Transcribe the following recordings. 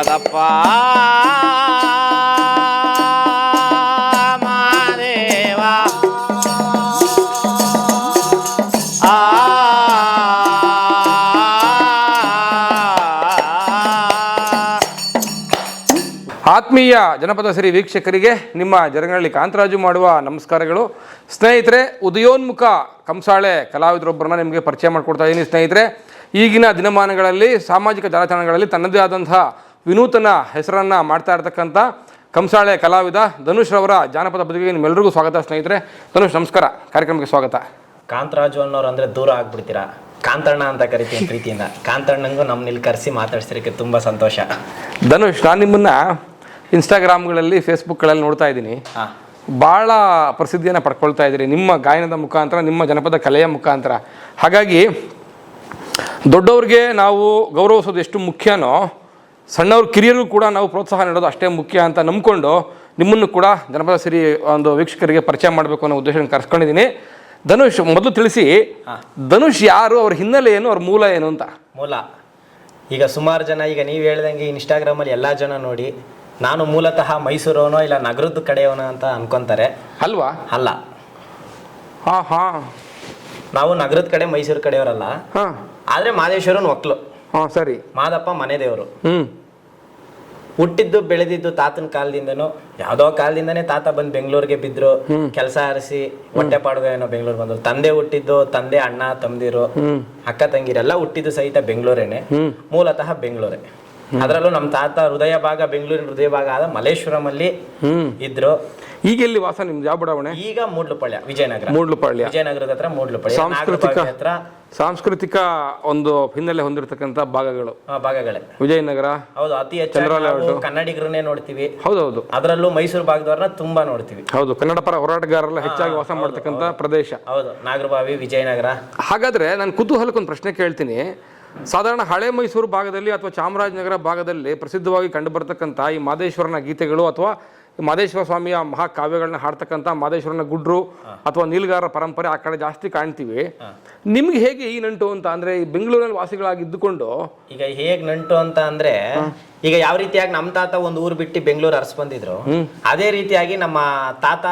ಮಾದಪ್ಪ ಮಾದೇವ ಆತ್ಮೀಯ ಜನಪದ ಸಿರಿ ವೀಕ್ಷಕರಿಗೆ ನಿಮ್ಮ ಜರಗನಹಳ್ಳಿ ಕಾಂತರಾಜು ಮಾಡುವ ನಮಸ್ಕಾರಗಳು. ಸ್ನೇಹಿತರೆ, ಉದಯೋನ್ಮುಖ ಕಂಸಾಳೆ ಕಲಾವಿದರೊಬ್ಬರನ್ನ ನಿಮಗೆ ಪರಿಚಯ ಮಾಡಿಕೊಡ್ತಾ ಇದ್ದೀನಿ. ಸ್ನೇಹಿತರೆ, ಈಗಿನ ದಿನಮಾನಗಳಲ್ಲಿ ಸಾಮಾಜಿಕ ಜಾಲತಾಣಗಳಲ್ಲಿ ತನ್ನದೇ ಆದಂತಹ ವಿನೂತನ ಹೆಸರನ್ನು ಮಾಡ್ತಾ ಇರ್ತಕ್ಕಂಥ ಕಂಸಾಳೆ ಕಲಾವಿದ ಧನುಷ್ ರವರ ಜಾನಪದ ಬದುಕಿಗೆ ನಿಮ್ಮೆಲ್ಲರಿಗೂ ಸ್ವಾಗತ. ಸ್ನೇಹಿತರೆ, ಧನುಷ್ ನಮಸ್ಕಾರ, ಕಾರ್ಯಕ್ರಮಕ್ಕೆ ಸ್ವಾಗತ. ಕಾಂತರಾಜು ಅನ್ನೋರು ಅಂದರೆ ದೂರ ಆಗ್ಬಿಡ್ತೀರಾ, ಕಾಂತಣ್ಣ ಅಂತ ಕರಿತೀನಿ ಪ್ರೀತಿಯಿಂದ. ಕಾಂತಣ್ಣಂಗೂ ನಮ್ಮನ್ನ ಕರೆಸಿ ಮಾತಾಡ್ಸಿರೋಕ್ಕೆ ತುಂಬ ಸಂತೋಷ. ಧನುಷ್, ನಾನು ನಿಮ್ಮನ್ನು ಇನ್ಸ್ಟಾಗ್ರಾಮ್ಗಳಲ್ಲಿ ಫೇಸ್ಬುಕ್ಗಳಲ್ಲಿ ನೋಡ್ತಾ ಇದ್ದೀನಿ. ಭಾಳ ಪ್ರಸಿದ್ಧಿಯನ್ನು ಪಡ್ಕೊಳ್ತಾ ಇದ್ದೀರಿ ನಿಮ್ಮ ಗಾಯನದ ಮುಖಾಂತರ, ನಿಮ್ಮ ಜನಪದ ಕಲೆಯ ಮುಖಾಂತರ. ಹಾಗಾಗಿ ದೊಡ್ಡವ್ರಿಗೆ ನಾವು ಗೌರವಿಸೋದು ಎಷ್ಟು ಮುಖ್ಯನೋ, ಸಣ್ಣವ್ರ ಕಿರಿಯರು ಕೂಡ ನಾವು ಪ್ರೋತ್ಸಾಹ ನೀಡೋದು ಅಷ್ಟೇ ಮುಖ್ಯ ಅಂತ ನಂಬಿಕೊಂಡು ನಿಮ್ಮನ್ನು ಕೂಡ ಜನಪದ ಸಿರಿ ಒಂದು ವೀಕ್ಷಕರಿಗೆ ಪರಿಚಯ ಮಾಡಬೇಕು ಅನ್ನೋ ಉದ್ದೇಶ ಕರೆಸ್ಕೊಂಡಿದ್ದೀನಿ. ಧನುಷ್, ಮೊದಲು ತಿಳಿಸಿ, ಧನುಷ್ ಯಾರು, ಅವ್ರ ಹಿನ್ನೆಲೆ ಏನು, ಅವ್ರ ಮೂಲ ಏನು ಅಂತ. ಮೂಲ ಈಗ ಸುಮಾರು ಜನ, ಈಗ ನೀವು ಹೇಳ್ದಂಗೆ ಇನ್ಸ್ಟಾಗ್ರಾಮಲ್ಲಿ ಎಲ್ಲ ಜನ ನೋಡಿ ನಾನು ಮೂಲತಃ ಮೈಸೂರವನೋ ಇಲ್ಲ ನಗರದ ಕಡೆಯವನೋ ಅಂತ ಅನ್ಕೊಂತಾರೆ. ಅಲ್ವಾ? ಅಲ್ಲ, ನಾವು ನಗರದ ಕಡೆ ಮೈಸೂರು ಕಡೆಯವರಲ್ಲ. ಆದ್ರೆ ಮಾದೇಶ್ವರನ್ ಒಕ್ಲು. ಸರಿ. ಮಾದಪ್ಪ ಮನೆ ದೇವರು. ಹುಟ್ಟಿದ್ದು ಬೆಳೆದಿದ್ದು ತಾತನ ಕಾಲದಿಂದನೂ, ಯಾವ್ದೋ ಕಾಲದಿಂದನೇ ತಾತ ಬಂದು ಬೆಂಗಳೂರಿಗೆ ಬಿದ್ರು, ಕೆಲಸ ಹರಿಸಿ ಹೊಟ್ಟೆ ಪಾಡುವ ಏನೋ ಬೆಂಗಳೂರು ಬಂದ್ರು. ತಂದೆ ಹುಟ್ಟಿದ್ದು, ತಂದೆ ಅಣ್ಣ ತಮ್ಮದಿರು ಅಕ್ಕ ತಂಗಿರೆಲ್ಲ ಹುಟ್ಟಿದ್ದು ಸಹಿತ ಬೆಂಗಳೂರೇನೆ, ಮೂಲತಃ ಬೆಂಗಳೂರೇ. ಅದರಲ್ಲೂ ನಮ್ಮ ತಾತ ಹೃದಯ ಭಾಗ, ಬೆಂಗಳೂರಿನ ಹೃದಯ ಭಾಗ ಆದ ಮಲ್ಲೇಶ್ವರಂ ಅಲ್ಲಿ ಇದ್ರು. ಈಗ ಎಲ್ಲಿ ವಾಸ ನಿಮ್ದು? ಯಾವ ಬಡಾವಣೆ? ಈಗ ಮೂಡ್ಲುಪಾಳ್ಯ, ವಿಜಯನಗರ. ವಿಜಯನಗರದ ಹತ್ರ ಮೂಡ್ಲುಪಾಳ್ಯ. ಸಾಂಸ್ಕೃತಿಕ ಒಂದು ಹಿನ್ನೆಲೆ ಹೊಂದಿರತಕ್ಕಂತ ಭಾಗಗಳೇ ವಿಜಯನಗರ. ಹೌದು, ಅತಿ ಹೆಚ್ಚು ಕನ್ನಡಿಗರನ್ನೇ ನೋಡ್ತೀವಿ. ಹೌದೌದು. ಅದರಲ್ಲೂ ಮೈಸೂರು ಭಾಗದವ್ರನ್ನ ತುಂಬಾ ನೋಡ್ತೀವಿ. ಹೌದು, ಕನ್ನಡ ಪರ ಹೋರಾಟಗಾರರೆಲ್ಲ ಹೆಚ್ಚಾಗಿ ವಾಸ ಮಾಡ್ತಕ್ಕಂಥ ಪ್ರದೇಶ. ಹೌದು, ನಾಗರಬಾವಿ, ವಿಜಯನಗರ. ಹಾಗಾದ್ರೆ ನಾನು ಕುತೂಹಲಕ್ಕೊಂದು ಪ್ರಶ್ನೆ ಕೇಳ್ತೀನಿ. ಸಾಧಾರಣ ಹಳೆ ಮೈಸೂರು ಭಾಗದಲ್ಲಿ ಅಥವಾ ಚಾಮರಾಜನಗರ ಭಾಗದಲ್ಲಿ ಪ್ರಸಿದ್ಧವಾಗಿ ಕಂಡು ಬರ್ತಕ್ಕಂಥ ಈ ಮಾದೇಶ್ವರನ ಗೀತೆಗಳು ಅಥವಾ ಮಾದೇಶ್ವರ ಸ್ವಾಮಿಯ ಮಹಾಕಾವ್ಯಗಳನ್ನ ಹಾಡ್ತಕ್ಕಂಥ ಮಾದೇಶ್ವರನ ಗುಡ್ರು ಅಥವಾ ನೀಲ್ಗಾರರ ಪರಂಪರೆ ಆ ಕಡೆ ಜಾಸ್ತಿ ಕಾಣ್ತೀವಿ. ನಿಮ್ಗೆ ಹೇಗೆ ಈ ನಂಟು ಅಂತ? ಅಂದ್ರೆ ಈ ಬೆಂಗಳೂರಲ್ಲಿ ವಾಸಿಗಳಾಗಿದ್ದುಕೊಂಡು ಈಗ ಹೇಗ್ ನಂಟು ಅಂತ ಅಂದ್ರೆ, ಈಗ ಯಾವ ರೀತಿಯಾಗಿ ನಮ್ಮ ತಾತ ಒಂದು ಊರು ಬಿಟ್ಟು ಬೆಂಗಳೂರು ಅರಸ್ ಬಂದಿದ್ರು, ಅದೇ ರೀತಿಯಾಗಿ ನಮ್ಮ ತಾತ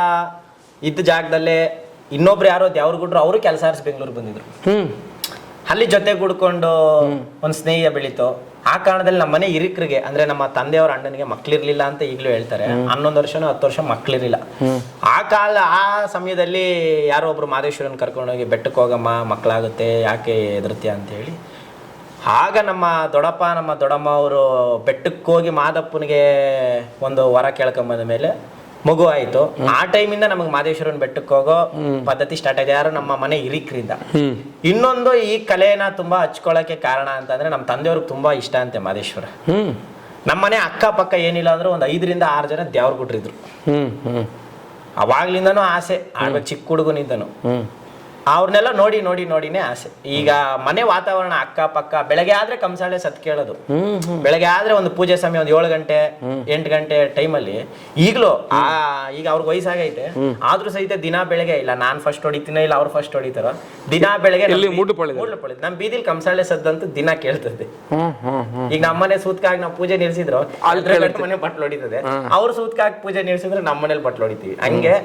ಇದ್ದ ಜಾಗದಲ್ಲೇ ಇನ್ನೊಬ್ರು ಯಾರೋ ದೇವ್ರ ಗುಡ್ರು ಅವರು ಕೆಲಸ ಹರಿಸಿ ಬೆಂಗಳೂರು ಬಂದಿದ್ರು. ಅಲ್ಲಿ ಜೊತೆ ಗುಡ್ಕೊಂಡು ಒಂದು ಸ್ನೇಹ ಬೆಳೀತು. ಆ ಕಾರಣದಲ್ಲಿ ನಮ್ಮ ಮನೆ ಹಿರಿಕರಿಗೆ, ಅಂದ್ರೆ ನಮ್ಮ ತಂದೆಯವ್ರ ಅಣ್ಣನಿಗೆ ಮಕ್ಳಿರ್ಲಿಲ್ಲ ಅಂತ ಈಗಲೂ ಹೇಳ್ತಾರೆ. 11 ವರ್ಷನೋ 10 ವರ್ಷ ಮಕ್ಳಿರ್ಲಿಲ್ಲ. ಆ ಸಮಯದಲ್ಲಿ ಯಾರೋ ಒಬ್ರು ಮಾದೇಶ್ವರನ್ ಕರ್ಕೊಂಡೋಗಿ ಬೆಟ್ಟಕ್ಕೆ ಹೋಗಮ್ಮ, ಮಕ್ಕಳಾಗುತ್ತೆ, ಯಾಕೆ ಎದುರ್ತೀಯ ಅಂತ ಹೇಳಿ, ಆಗ ನಮ್ಮ ದೊಡ್ಡಪ್ಪ ನಮ್ಮ ದೊಡ್ಡಮ್ಮ ಅವರು ಬೆಟ್ಟಕ್ಕೆ ಹೋಗಿ ಮಾದಪ್ಪನಿಗೆ ಒಂದು ವರ ಕೇಳ್ಕೊಂಬಂದ ಮೇಲೆ ಮಗು ಆಯ್ತು. ಆ ಟೈಮಿಂದ ನಮಗೆ ಮಾದೇಶ್ವರನ್ ಬೆಟ್ಟಕ್ಕೆ ಹೋಗೋ ಪದ್ಧತಿ ಸ್ಟಾರ್ಟ್ ಆಗಿದೆ. ಯಾರು? ನಮ್ಮ ಮನೆ ಹಿರಿಕರಿಂದ. ಇನ್ನೊಂದು, ಈ ಕಲೆನ ತುಂಬಾ ಹಚ್ಕೊಳಕ್ಕೆ ಕಾರಣ ಅಂತಂದ್ರೆ ನಮ್ಮ ತಂದೆಯವ್ರಿಗೆ ತುಂಬಾ ಇಷ್ಟ ಅಂತೆ ಮಾದೇಶ್ವರ. ನಮ್ಮನೆ ಅಕ್ಕಪಕ್ಕ ಏನಿಲ್ಲ ಅಂದ್ರೆ ಒಂದು 5 ರಿಂದ 6 ಜನ ದೇವ್ರ ಗುಡ್ರಿದ್ರು. ಅವಾಗ್ಲಿಂದನೂ ಆಸೆ ಆಡ್ಬೇಕು, ಚಿಕ್ಕ ಹುಡುಗನಿಂದನು ಅವ್ರನ್ನೆಲ್ಲ ನೋಡಿನೇ ಆಸೆ. ಈಗ ಮನೆ ವಾತಾವರಣ ಅಕ್ಕಪಕ್ಕ, ಬೆಳಗ್ಗೆ ಆದ್ರೆ ಕಂಸಾಳೆ ಸತ್ ಕೇಳೋದು. ಬೆಳಗ್ಗೆ ಆದ್ರೆ ಒಂದು ಪೂಜೆ ಸಮಯ ಒಂದು 7 ಗಂಟೆ 8 ಗಂಟೆ ಟೈಮಲ್ಲಿ ಈಗಲೂ ಈಗ ಅವ್ರಿಗೆ ವಯಸ್ಸಾಗೈತೆ, ಆದ್ರೂ ಸಹಿತ ದಿನ ಬೆಳಗ್ಗೆ, ಇಲ್ಲ ನಾನ್ ಫಸ್ಟ್ ಹೊಡಿತೀನ ಇಲ್ಲ ಅವ್ರು ಫಸ್ಟ್ ಹೊಡಿತಾರ, ದಿನ ಬೆಳಗ್ಗೆ ನಮ್ ಬೀದಿಲ್ ಕಂಸಾಳೆ ಸದ್ದಂತೂ ದಿನ ಕೇಳ್ತದೆ. ಈಗ ನಮ್ಮನೆ ಸೂತ್ಕಾಗಿ ನಾವು ಪೂಜೆ ನಿಲ್ಸಿದ್ರು ಮನೆ ಬಟ್ಲು ಹೊಡಿತದೆ, ಅವ್ರ ಸೂತ್ಕಾಗಿ ಪೂಜೆ ನಿಲ್ಸಿದ್ರೆ ನಮ್ಮ ಮನೇಲಿ ಬಟ್ಲು ಹೊಡಿತೀವಿ. ಹಂಗೆ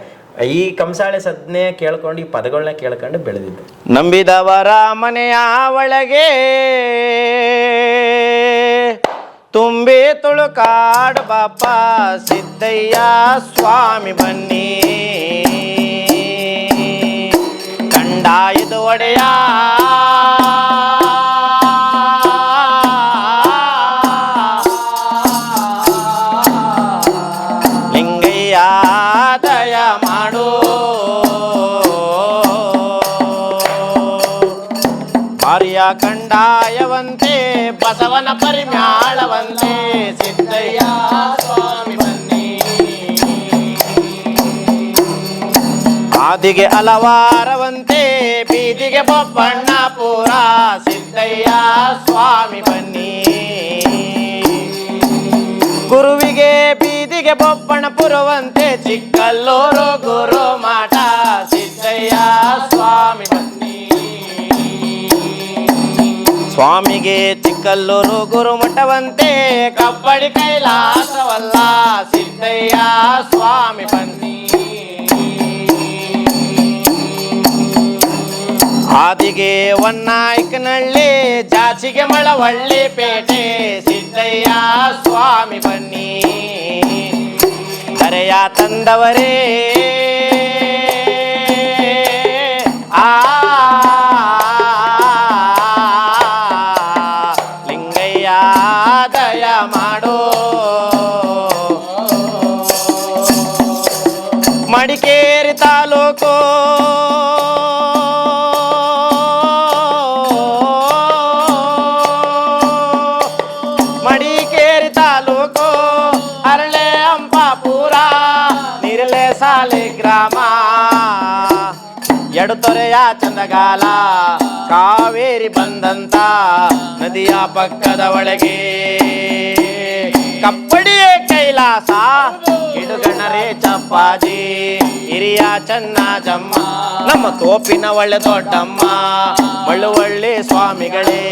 ಈ ಕಂಸಾಳೆ ಸದ್ನೆ ಕೇಳ್ಕೊಂಡು, ಈ ಪದಗಳನ್ನ ಕೇಳ್ಕೊಂಡು ಬೆಳೆದಿದ್ದು. ನಂಬಿದವರ ಮನೆಯ ಒಳಗೆ ತುಂಬಿ ತುಳುಕಾಡು ಬಾಪ ಸಿದ್ದಯ್ಯ ಸ್ವಾಮಿ ಬನ್ನಿ, ಕಂಡಾಯದು ಒಡೆಯ ಲಿಂಗಯ್ಯ ದಯ ಮಾಡು, ಭಾರ್ಯ ಕಂಡಾಯವಂತೆ ಬಸವನ ಪರಿಮ್ಯಾಳವಂತೆ ಸಿದ್ದಯ್ಯ ಸ್ವಾಮಿ ಬನ್ನಿ, ಆದಿಗೆ ಅಲವಾರವಂತೆ ಬೀದಿಗೆ ಬೊಬ್ಬಣ್ಣ ಪೂರ ಸಿದ್ದಯ್ಯ ಸ್ವಾಮಿ ಬನ್ನಿ, ಗುರುವಿಗೆ ಬೀದಿಗೆ ಬೊಬ್ಬಣ ಪುರವಂತೆ ಚಿಕ್ಕಲ್ಲೂರು ಗುರು ಮಾಟ ಸಿದ್ದಯ್ಯ ಸ್ವಾಮಿ ಬನ್ನಿ, ಸ್ವಾಮಿಗೆ ಚಿಕ್ಕಲ್ಲೂರು ಗುರುಮಠವಂತೆ ಕಬ್ಬಡಿ ಕೈಲಾಸವಲ್ಲ ಸಿದ್ದಯ್ಯ ಸ್ವಾಮಿ ಬನ್ನಿ. ಆದಿಗೆ ಹೊನ್ನಾಯ್ಕನಹಳ್ಳಿ ಜಾಚಿಗೆ ಮಳವಳ್ಳಿ ಪೇಟೆ ಸಿದ್ದಯ್ಯ ಸ್ವಾಮಿ ಬನ್ನಿ. ಕರೆಯ ತಂದವರೇ ಆ ಲಿಂಗಯ್ಯ ದಯ ಮಾಡೋ. ಮಡಿಕೇರಿ ತಾಲೂಕು ಅರಳೆ ಅಂಪಾಪುರ ನಿರ್ಲೆ ಸಾಲೆ ಗ್ರಾಮ ಎಡತೊರೆಯ ಚಂದಗಾಲ ಕಾವೇರಿ ಬಂದಂತ ನದಿಯ ಪಕ್ಕದ ಒಳಗೆ ಕಪ್ಪಡಿಯೇ ಕೈಲಾಸ ಕಿಡುಗಣರೇ ಚಪ್ಪಾಜಿ ಹಿರಿಯ ಚನ್ನಾಜಮ್ಮ ನಮ್ಮ ತೋಪಿನ ಒಳ್ಳೆ ದೊಡ್ಡಮ್ಮ ಮಳ್ಳುವಳ್ಳಿ ಸ್ವಾಮಿಗಳೇ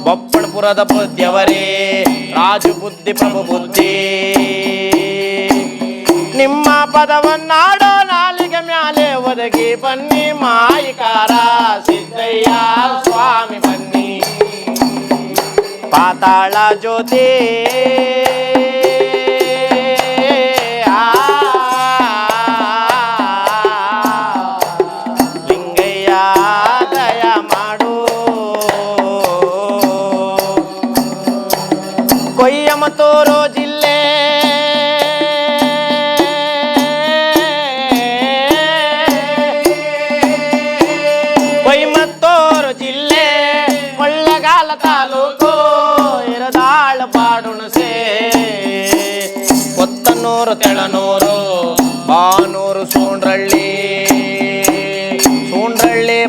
ಬೊಪ್ಪಣಪುರದ ಬುದ್ಧಿಯವರೇ ರಾಜು ಬುದ್ಧಿ ಪ್ರಭು ಬುದ್ಧಿ. ನಿಮ್ಮ ಪದವನ್ನಾಡೋ ನಾಲಿಗೆ ಮ್ಯಾಲೆ ಒದಗಿ ಬನ್ನಿ ಮಾಯಿಕಾರ ಸಿದ್ದಯ್ಯ ಸ್ವಾಮಿ ಬನ್ನಿ. ಪಾತಾಳ ಜ್ಯೋತಿ ಲಿಂಗಯ್ಯ ದಯ ಮಾಡು. ಕೊಯ್ಯಮತ್ತೂರು ಜಿಲ್ಲೆ ಕೊಯ್ಮತ್ತೂರು ಜಿಲ್ಲೆ ಕೊಳ್ಳಗಾಲ ತಾಲೂಕು ಇರದಾಳ ಬಾಡುಣಸೆ ಕೊತ್ತನೂರು ತೆಳನೂರು ಬಾನೂರು ಸೂಂಡ್ರಳ್ಳಿ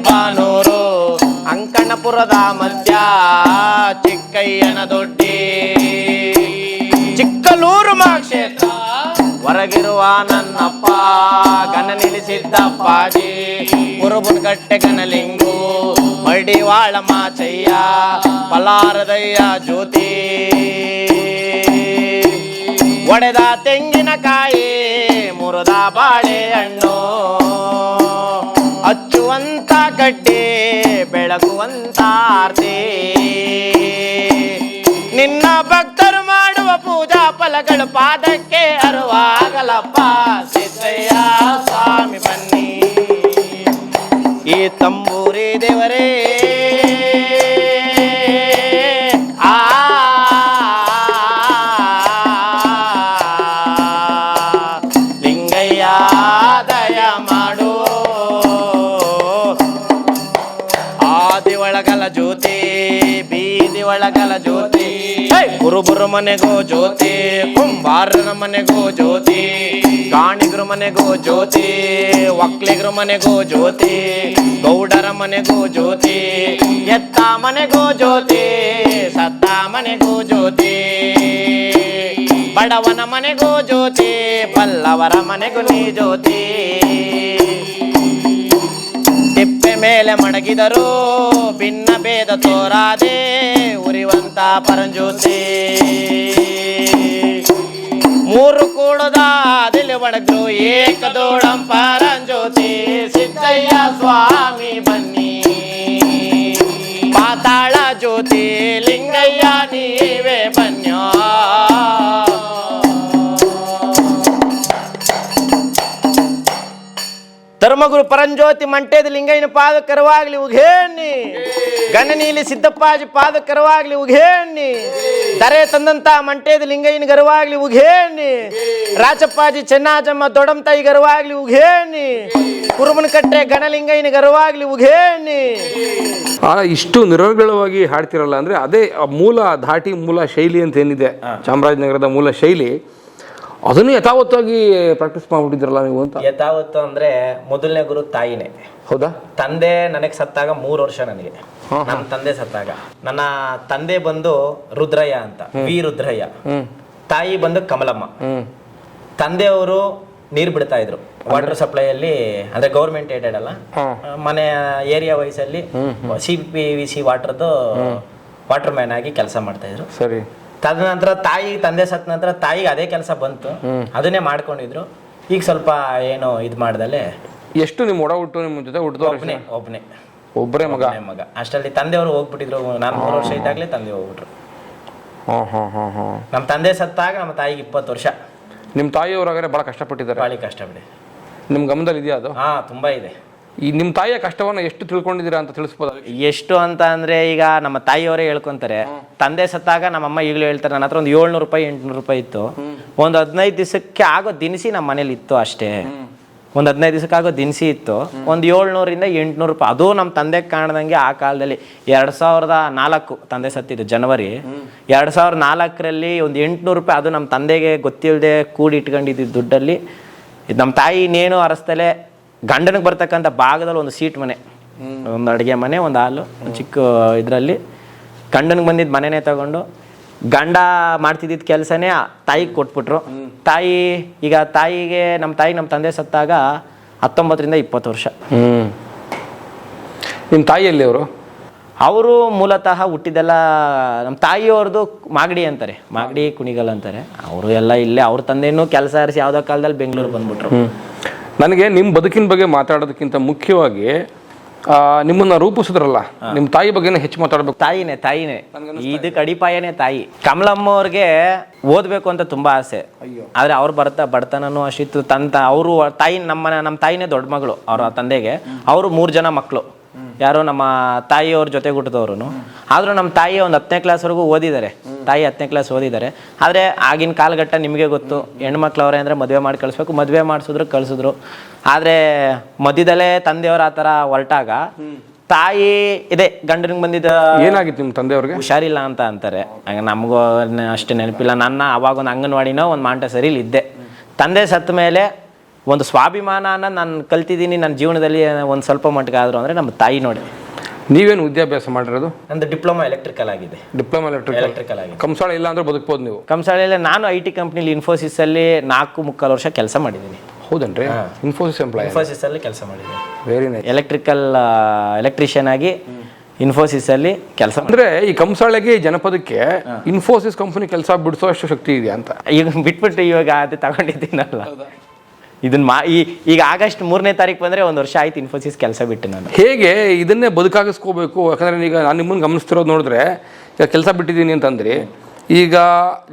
ಬಾನೂರು ಅಂಕಣಪುರದ ಮಧ್ಯ ಚಿಕ್ಕಯ್ಯನ ದೊಡ್ಡಿ ಚಿಕ್ಕಲೂರು ಮಹಾಕ್ಷೇತ್ರ ಹೊರಗಿರುವ ನನ್ನಪ್ಪ ಗನ ನಿಲ್ಲಿಸಿದ್ದಪ್ಪಾಜಿ ಕುರುಬನಕಟ್ಟೆ ಗನಲಿಂಗು ಮಡಿವಾಳ ಮಾಚಯ್ಯ ಪಲಾರದಯ್ಯ ಜ್ಯೋತಿ ಒಡೆದ ತೆಂಗಿನಕಾಯಿ ಮುರಿದ ಬಾಳೆಹಣ್ಣು ಹಚ್ಚುವಂತ ಗಡ್ಡೆ ಬೆಳಗುವಂತ ಆರ್ತಿ ನಿನ್ನ ಭಕ್ತರು ಮಾಡುವ ಪೂಜಾ ಫಲಗಳು ಪಾದಕ್ಕೆ ಅರುವಾಗಲಪ್ಪ ಸಿದ್ದಯ್ಯ ಸ್ವಾಮಿ ಬನ್ನಿ. ಈ ತಂಬೂರಿ ದೇವರೇ ಆ ಲಿಂಗಯ್ಯ ದಯ ಮಾಡು. ಆದಿ ಒಳಗಲ ಜ್ಯೋತಿ ಬೀದಿ ಒಳಗಲ ಜ್ಯೋತಿ ಕುರುಬುರು ಮನೆಗೋ ಜ್ಯೋತಿ ಕುಂಬಾರನ ಮನೆಗೋ ಜ್ಯೋತಿ ಗಾಣಿಗರ ಮನೆಗೋ ಜ್ಯೋತಿ ಒಕ್ಲಿಗರ ಮನೆಗೋ ಜ್ಯೋತಿ ಗೌಡರ ಮನೆಗೋ ಜ್ಯೋತಿ ಎತ್ತ ಮನೆಗೋ ಜ್ಯೋತಿ ಸತ್ತ ಮನೆಗೋ ಜ್ಯೋತಿ ಬಡವನ ಮನೆಗೋ ಜ್ಯೋತಿ ಬಲ್ಲವರ ಮನೆಗೂ ನೀ ಜ್ಯೋತಿ. ತಿಪ್ಪೆ ಮೇಲೆ ಮಡಗಿದರು ಭಿನ್ನ ಭೇದ ತೋರಾದೆ ಉರಿವಂತ ಪರಂಜ್ಯೋತಿ ಮೂರು ಕೂಡದ ದಿಲಿ ಒಡಗು ಏಕದೋಡಂ ಪರಂಜ್ಯೋತಿ ಸಿದ್ದಯ್ಯ ಸ್ವಾಮಿ ಬನ್ನಿ. ಪಾತಾಳ ಜ್ಯೋತಿ ಲಿಂಗಯ್ಯ ನೀವೇ ಬನ್ಯೋ. ಧರ್ಮಗುರು ಪರಂಜ್ಯೋತಿ ಮಂಟೇದ ಲಿಂಗಯ್ಯನ ಪಾದಕರವಾಗ್ಲಿ ಉಘೇಣ್ಣಿ ಗಣನೀಲಿ ಸಿದ್ದಪ್ಪಾಜಿ ಪಾದಕರವಾಗ್ಲಿ ಉಘೇಣ್ಣಿ ದರೆ ತಂದಂತ ಮಂಟೇದ ಲಿಂಗಯ್ಯನ ಗರವಾಗ್ಲಿ ಉಘೇಣ್ಣಿ ರಾಚಪ್ಪಾಜಿ ಚೆನ್ನಾಜಮ್ಮ ದೊಡಂತಾಯಿ ಗರವಾಗ್ಲಿ ಉಘೇಣ್ಣಿ ಕುರುಬನಕಟ್ಟೆ ಗಣಲಿಂಗಯ್ಯನ ಗರವಾಗ್ಲಿ ಉಘೇಣ್ಣಿ. ಇಷ್ಟು ನಿರರ್ಗಳವಾಗಿ ಹಾಡ್ತಿರಲ್ಲ ಅಂದ್ರೆ ಅದೇ ಮೂಲ ಧಾಟಿ ಮೂಲ ಶೈಲಿ ಅಂತ ಏನಿದೆ ಚಾಮರಾಜನಗರದ ಮೂಲ ಶೈಲಿ ಅದನ್ನು ಯಥಾವತ್ತಾಗಿ ಪ್ರಾಕ್ಟೀಸ್ ಮಾಡ್ಬಿಟ್ಟಿದ್ರಲ್ಲ ನೀವು ಅಂತ. ಯಥಾವತ್ತು ಅಂದ್ರೆ ಮೊದಲನೇ ಗುರು ತಾಯಿನೇ. ಹೌದಾ? ತಂದೆ ನನಗೆ ಸತ್ತಾಗ 3 ವರ್ಷ ನನಗೆ. ನನ್ನ ತಂದೆ ಸತ್ತಾಗ ನನ್ನ ತಂದೆ ಬಂದು ರುದ್ರಯ್ಯ ಅಂತ ವಿ ರುದ್ರಯ್ಯ, ತಾಯಿ ಬಂದು ಕಮಲಮ್ಮ. ತಂದೆಯವರು ನೀರು ಬಿಡ್ತಾ ಇದ್ರು ವಾಟರ್ ಸಪ್ಲೈಯಲ್ಲಿ, ಅಂದ್ರೆ ಗೌರ್ಮೆಂಟ್ ಏಡೆಡ್ ಅಲ್ಲ, ಮನೆ ಏರಿಯಾ ವೈಸಲ್ಲಿ CPVC ವಾಟರ್ದು ವಾಟರ್ ಮ್ಯಾನ್ ಆಗಿ ಕೆಲಸ ಮಾಡ್ತಾ ಇದ್ರು. ಸರಿ. ತದನಂತರ ತಂದೆ ಸತ್ತ ನಂತರ ತಾಯಿಗೆ ಅದೇ ಕೆಲಸ ಬಂತು, ಅದನ್ನೇ ಮಾಡ್ಕೊಂಡಿದ್ರು. ಈಗ ಸ್ವಲ್ಪ ಏನೋ ಇದು ಮಾಡ್ದಲೆ. ಎಷ್ಟು ನಿಮ್ಮ ಒಡ ಹುಟ್ಟು ನಿಮ್ಮ ಜೊತೆ ಹುಟ್ಟಿದವರು? ಒಬ್ಬರೇ ಮಗ. ಅಷ್ಟರಲ್ಲಿ ತಂದೆಯವರು ಹೋಗ್ಬಿಟ್ಟಿದ್ರು. ನಾನು 3 ವರ್ಷ ಇದ್ದಾಗಲೇ ತಂದೆ ಹೋಗ್ಬಿಟ್ರು. ನಮ್ಮ ತಂದೆ ಸತ್ತಾಗ ನಮ್ಮ ತಾಯಿಗೆ 20 ವರ್ಷ. ನಿಮ್ಮ ತಾಯಿಯವ್ರಾಗರೆ ಭಾಳ ಕಷ್ಟಪಟ್ಟಿದ್ದಾರೆ? ಭಾಳ ಕಷ್ಟಪಡಿ. ನಿಮ್ಮ ಗಮನದಲ್ಲಿ ಇದೆಯಾ ಅದು? ತುಂಬಾ ಇದೆ. ಈ ನಿಮ್ಮ ತಾಯಿಯ ಕಷ್ಟವನ್ನ ಎಷ್ಟು ತಿಳ್ಕೊಂಡಿದ್ದೀರಾ ಅಂತ ತಿಳಿಸ್ಬೋದ? ಎಷ್ಟು ಅಂತ ಅಂದ್ರೆ, ಈಗ ನಮ್ಮ ತಾಯಿಯವರೇ ಹೇಳ್ಕೊಂತಾರೆ, ತಂದೆ ಸತ್ತಾಗ ನಮ್ಮಮ್ಮ ಈಗಲೂ ಹೇಳ್ತಾರೆ, ನನ್ನ ಹತ್ರ ಒಂದು 700 ರೂಪಾಯಿ 800 ರೂಪಾಯಿ ಇತ್ತು. ಒಂದು 15 ದಿವಸಕ್ಕೆ ಆಗೋ ದಿನಸಿ ನಮ್ಮ ಮನೇಲಿ ಇತ್ತು ಅಷ್ಟೇ. ಒಂದು 15 ದಿವಸಕ್ಕೆ ಆಗೋ ದಿನಸಿ ಇತ್ತು. ಒಂದು 700ರಿಂದ 800 ರೂಪಾಯಿ. ಅದು ನಮ್ಮ ತಂದೆಗೆ ಕಾಣ್ದಂಗೆ ಆ ಕಾಲದಲ್ಲಿ 2004 ತಂದೆ ಸತ್ತಿದ್ದು ಜನವರಿ 2004ರಲ್ಲಿ ಒಂದು 800 ರೂಪಾಯಿ. ಅದು ನಮ್ಮ ತಂದೆಗೆ ಗೊತ್ತಿಲ್ಲದೆ ಕೂಡಿ ಇಟ್ಕೊಂಡಿದ್ದ ದುಡ್ಡಲ್ಲಿ ನಮ್ಮ ತಾಯಿ ಇನ್ನೇನು ಅರಸ್ತಲೆ ಗಂಡನಿಗೆ ಬರ್ತಕ್ಕಂಥ ಭಾಗದಲ್ಲಿ ಒಂದು ಸೀಟ್ ಮನೆ, ಒಂದು ಅಡುಗೆ ಮನೆ, ಒಂದು ಹಾಲು, ಒಂದು ಚಿಕ್ಕ ಇದರಲ್ಲಿ ಗಂಡನಿಗೆ ಬಂದಿದ್ದ ಮನೆನೇ ತಗೊಂಡು ಗಂಡ ಮಾಡ್ತಿದ್ದಿದ್ದ ಕೆಲಸನೇ ತಾಯಿಗೆ ಕೊಟ್ಬಿಟ್ರು. ಈಗ ತಾಯಿಗೆ ನಮ್ಮ ತಂದೆ ಸತ್ತಾಗ 19ರಿಂದ 20 ವರ್ಷ. ನಿಮ್ಮ ತಾಯಿಯಲ್ಲಿ ಅವರು ಮೂಲತಃ ಹುಟ್ಟಿದೆಲ್ಲ ನಮ್ಮ ತಾಯಿಯವ್ರದ್ದು ಮಾಗಡಿ ಅಂತಾರೆ, ಮಾಗಡಿ ಕುಣಿಗಲ್ ಅಂತಾರೆ. ಅವರು ಎಲ್ಲ ಇಲ್ಲೇ ಅವ್ರ ತಂದೆನೂ ಕೆಲಸ ಹರಿಸಿ ಯಾವುದೋ ಕಾಲದಲ್ಲಿ ಬೆಂಗಳೂರು ಬಂದ್ಬಿಟ್ರು. ನನಗೆ ನಿಮ್ಮ ಬದುಕಿನ ಬಗ್ಗೆ ಮಾತಾಡೋದಕ್ಕಿಂತ ಮುಖ್ಯವಾಗಿ ನಿಮ್ಮನ್ನ ರೂಪಿಸಿದ್ರಲ್ಲ, ನಿಮ್ಮ ತಾಯಿ ಬಗ್ಗೆನೇ ಹೆಚ್ಚು ಮಾತಾಡ್ಬೇಕು. ತಾಯಿನೇ ಇದಕ್ಕೆ ಅಡಿಪಾಯನೇ ತಾಯಿ. ಕಮಲಮ್ಮ ಅವ್ರಿಗೆ ಓದ್ಬೇಕು ಅಂತ ತುಂಬಾ ಆಸೆ. ಆದ್ರೆ ಅವ್ರು ಬಡತನೂ ಅಷ್ಟಿತ್ತು. ಅವರು ನಮ್ಮ ತಾಯಿನೇ ದೊಡ್ಡ ಮಗಳು ಅವ್ರ ತಂದೆಗೆ. ಅವರು 3 ಜನ ಮಕ್ಕಳು. ಯಾರೋ ನಮ್ಮ ತಾಯಿಯವ್ರ ಜೊತೆ ಹುಟ್ಟಿದವ್ರು. ಆದ್ರೂ ನಮ್ಮ ತಾಯಿ ಒಂದು 10ನೇ ಕ್ಲಾಸ್ವರೆಗೂ ಓದಿದ್ದಾರೆ. ತಾಯಿ 10ನೇ ಕ್ಲಾಸ್ ಓದಿದ್ದಾರೆ. ಆದರೆ ಆಗಿನ ಕಾಲಘಟ್ಟ ನಿಮಗೆ ಗೊತ್ತು, ಹೆಣ್ಮಕ್ಳವ್ರೆ ಅಂದರೆ ಮದುವೆ ಮಾಡಿ ಕಳಿಸ್ಬೇಕು. ಮದುವೆ ಕಳಿಸಿದ್ರು. ಆದರೆ ಮಧ್ಯದಲ್ಲೇ ತಂದೆಯವ್ರು ಆ ಥರ ಹೊರಟಾಗ ತಾಯಿ ಇದೆ ಗಂಡನಿಗೆ ಬಂದಿದ್ದ. ಏನಾಗಿತ್ತು ನಿಮ್ಮ ತಂದೆಯವ್ರಿಗೆ? ಹುಷಾರಿಲ್ಲ ಅಂತ ಅಂತಾರೆ. ನಮಗೂ ಅಷ್ಟೇ ನೆನಪಿಲ್ಲ. ಅವಾಗ ಒಂದು ಅಂಗನವಾಡಿನೋ ಒಂದು ಮಾಂಟೆಸರಿಲಿ ಇದ್ದೆ. ತಂದೆ ಸತ್ತ ಮೇಲೆ ಒಂದು ಸ್ವಾಭಿಮಾನ ನಾನು ಕಲ್ತಿದ್ದೀನಿ ನನ್ನ ಜೀವನದಲ್ಲಿ ಒಂದು ಸ್ವಲ್ಪ ಮಟ್ಟಿಗೆ ಆದರೂ ಅಂದರೆ ನಮ್ಮ ತಾಯಿ ನೋಡಿ. ನೀವೇನು ವಿದ್ಯಾಭ್ಯಾಸ ಮಾಡಿರೋದು? ನಂದು ಡಿಪ್ಲೊಮಾ ಎಲೆಕ್ಟ್ರಿಕಲ್ ಆಗಿದೆ. ಆಗಿದೆ. ಕಂಸಾಳ ಇಲ್ಲ ಅಂದ್ರೆ ಬದುಕ್ಬೋದು ನೀವು? ಕಂಸಾಳೆಲ್ಲ ನಾನು IT ಕಂಪ್ನಿಲಿ ಇನ್ಫೋಸಿಸಲ್ಲಿ 4.75 ವರ್ಷ ಕೆಲಸ ಮಾಡಿದ್ದೀನಿ. ಹೌದನ್ರಿ? ಇನ್ಫೋಸಿಸಲ್ಲಿ ಕೆಲಸ ಮಾಡಿದ್ದೀನಿ. Very nice. ಎಲೆಕ್ಟ್ರಿಷಿಯನ್ ಆಗಿ ಇನ್ಫೋಸಿಸಲ್ಲಿ ಕೆಲಸ. ಅಂದ್ರೆ ಈ ಕಂಸಾಳೆಗೆ ಜನಪದಕ್ಕೆ ಇನ್ಫೋಸಿಸ್ ಕಂಪನಿ ಕೆಲಸ ಬಿಡಿಸೋ ಅಷ್ಟು ಶಕ್ತಿ ಇದೆ ಅಂತ. ಈಗ ಬಿಟ್ಬಿಟ್ಟು ಇವಾಗ ಅದು ತಗೊಂಡಿದ್ದೀನಲ್ಲ. ಈಗ ಆಗಸ್ಟ್ 3ನೇ ತಾರೀಕು ಬಂದರೆ 1 ವರ್ಷ ಆಯ್ತು ಇನ್ಫೋಸಿಸ್ ಕೆಲಸ ಬಿಟ್ಟು ನಾನು. ಹೇಗೆ ಇದನ್ನೇ ಬದುಕಾಗಿಸ್ಕೋಬೇಕು? ಯಾಕಂದರೆ ಈಗ ನಾನು ನಿಮ್ಮನ್ನು ಗಮನಿಸ್ತಿರೋದು ನೋಡಿದ್ರೆ, ಈಗ ಕೆಲಸ ಬಿಟ್ಟಿದ್ದೀನಿ ಅಂತಂದ್ರಿ, ಈಗ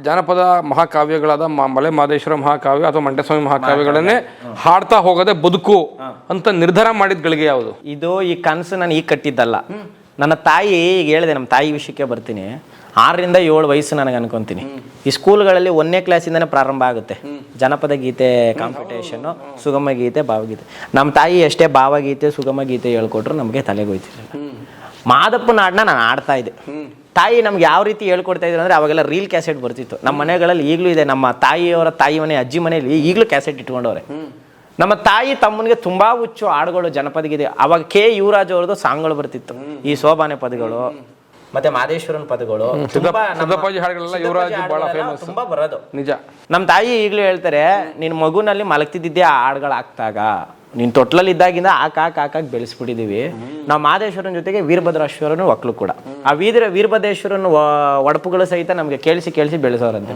ಜಾನಪದ ಮಹಾಕಾವ್ಯಗಳಾದ ಮಲೆ ಮಹದೇಶ್ವರ ಮಹಾಕಾವ್ಯ ಅಥವಾ ಮಂಟೇಸ್ವಾಮಿ ಮಹಾಕಾವ್ಯಗಳನ್ನೇ ಹಾಡ್ತಾ ಹೋಗೋದೇ ಬದುಕು ಅಂತ ನಿರ್ಧಾರ ಮಾಡಿದ ಗಳಿಗೆ ಯಾವುದು? ಇದು ಈ ಕನಸು ನಾನು ಈಗ ಕಟ್ಟಿದ್ದಲ್ಲ. ನನ್ನ ತಾಯಿ, ಈಗ ಹೇಳಿದೆ, ನಮ್ಮ ತಾಯಿ ವಿಷಯಕ್ಕೆ ಬರ್ತೀನಿ. 6ರಿಂದ 7 ವಯಸ್ಸು ನನಗೆ ಅನ್ಕೊಂತೀನಿ. ಈ ಸ್ಕೂಲ್ಗಳಲ್ಲಿ 1ನೇ ಕ್ಲಾಸಿಂದನೇ ಪ್ರಾರಂಭ ಆಗುತ್ತೆ ಜನಪದ ಗೀತೆ ಕಾಂಪಿಟೇಷನ್ನು, ಸುಗಮ ಗೀತೆ, ಭಾವಗೀತೆ. ನಮ್ಮ ತಾಯಿ ಎಷ್ಟೇ ಭಾವಗೀತೆ ಸುಗಮ ಗೀತೆ ಹೇಳ್ಕೊಟ್ರು ನಮಗೆ ತಲೆಗೋಯ್ತಿರಲಿಲ್ಲ. ಮಾದಪ್ಪನ ಹಾಡನ್ನ ನಾನು ಆಡ್ತಾ ಇದ್ದೆ. ತಾಯಿ ನಮ್ಗೆ ಯಾವ ರೀತಿ ಹೇಳ್ಕೊಡ್ತಾ ಇದ್ರು ಅಂದರೆ, ಅವಾಗೆಲ್ಲ ರೀಲ್ ಕ್ಯಾಸೆಟ್ ಬರ್ತಿತ್ತು ನಮ್ಮ ಮನೆಗಳಲ್ಲಿ. ಈಗಲೂ ಇದೆ. ನಮ್ಮ ತಾಯಿಯವರ ತಾಯಿ ಮನೆ, ಅಜ್ಜಿ ಮನೆಯಲ್ಲಿ ಈಗಲೂ ಕ್ಯಾಸೆಟ್ ಇಟ್ಕೊಂಡವ್ರೆ. ನಮ್ಮ ತಾಯಿ ತಮ್ಮನಿಗೆ ತುಂಬಾ ಹುಚ್ಚು ಹಾಡುಗಳು, ಜನಪದ ಗೀತೆ. ಅವಾಗ ಕೆ ಯುವರಾಜ್ ಅವ್ರದ್ದು ಸಾಂಗ್ಗಳು ಬರ್ತಿತ್ತು, ಈ ಸೋಬಾನೆ ಪದಗಳು ಮತ್ತೆ ಮಾದೇಶ್ವರನ್ ಪದಗಳು. ತುಂಬಾ ಬರೋದು ನಿಜ. ನಮ್ಮ ತಾಯಿ ಈಗಲೂ ಹೇಳ್ತಾರೆ, ನಿನ್ನ ಮಗುನಲ್ಲಿ ಮಲಗ್ತಿದ್ದೆ ಆ ಹಾಡುಗಳಾಗ್ತಾಗ, ನೀನು ತೊಟ್ಲಲ್ಲಿ ಇದ್ದಾಗಿಂದ ಹಾಕಾಗಿ ಬೆಳೆಸ್ಬಿಟ್ಟಿದೀವಿ. ನಾವು ಮಾದೇಶ್ವರನ ಜೊತೆಗೆ ವೀರಭದ್ರೇಶ್ವರನು ಒಕ್ಕಲು ಕೂಡ. ಆ ವೀರಭದ್ರೇಶ್ವರನ ಒಡಪುಗಳು ಸಹಿತ ನಮಗೆ ಕೇಳಿಸಿ ಬೆಳೆಸೋರಂತೆ.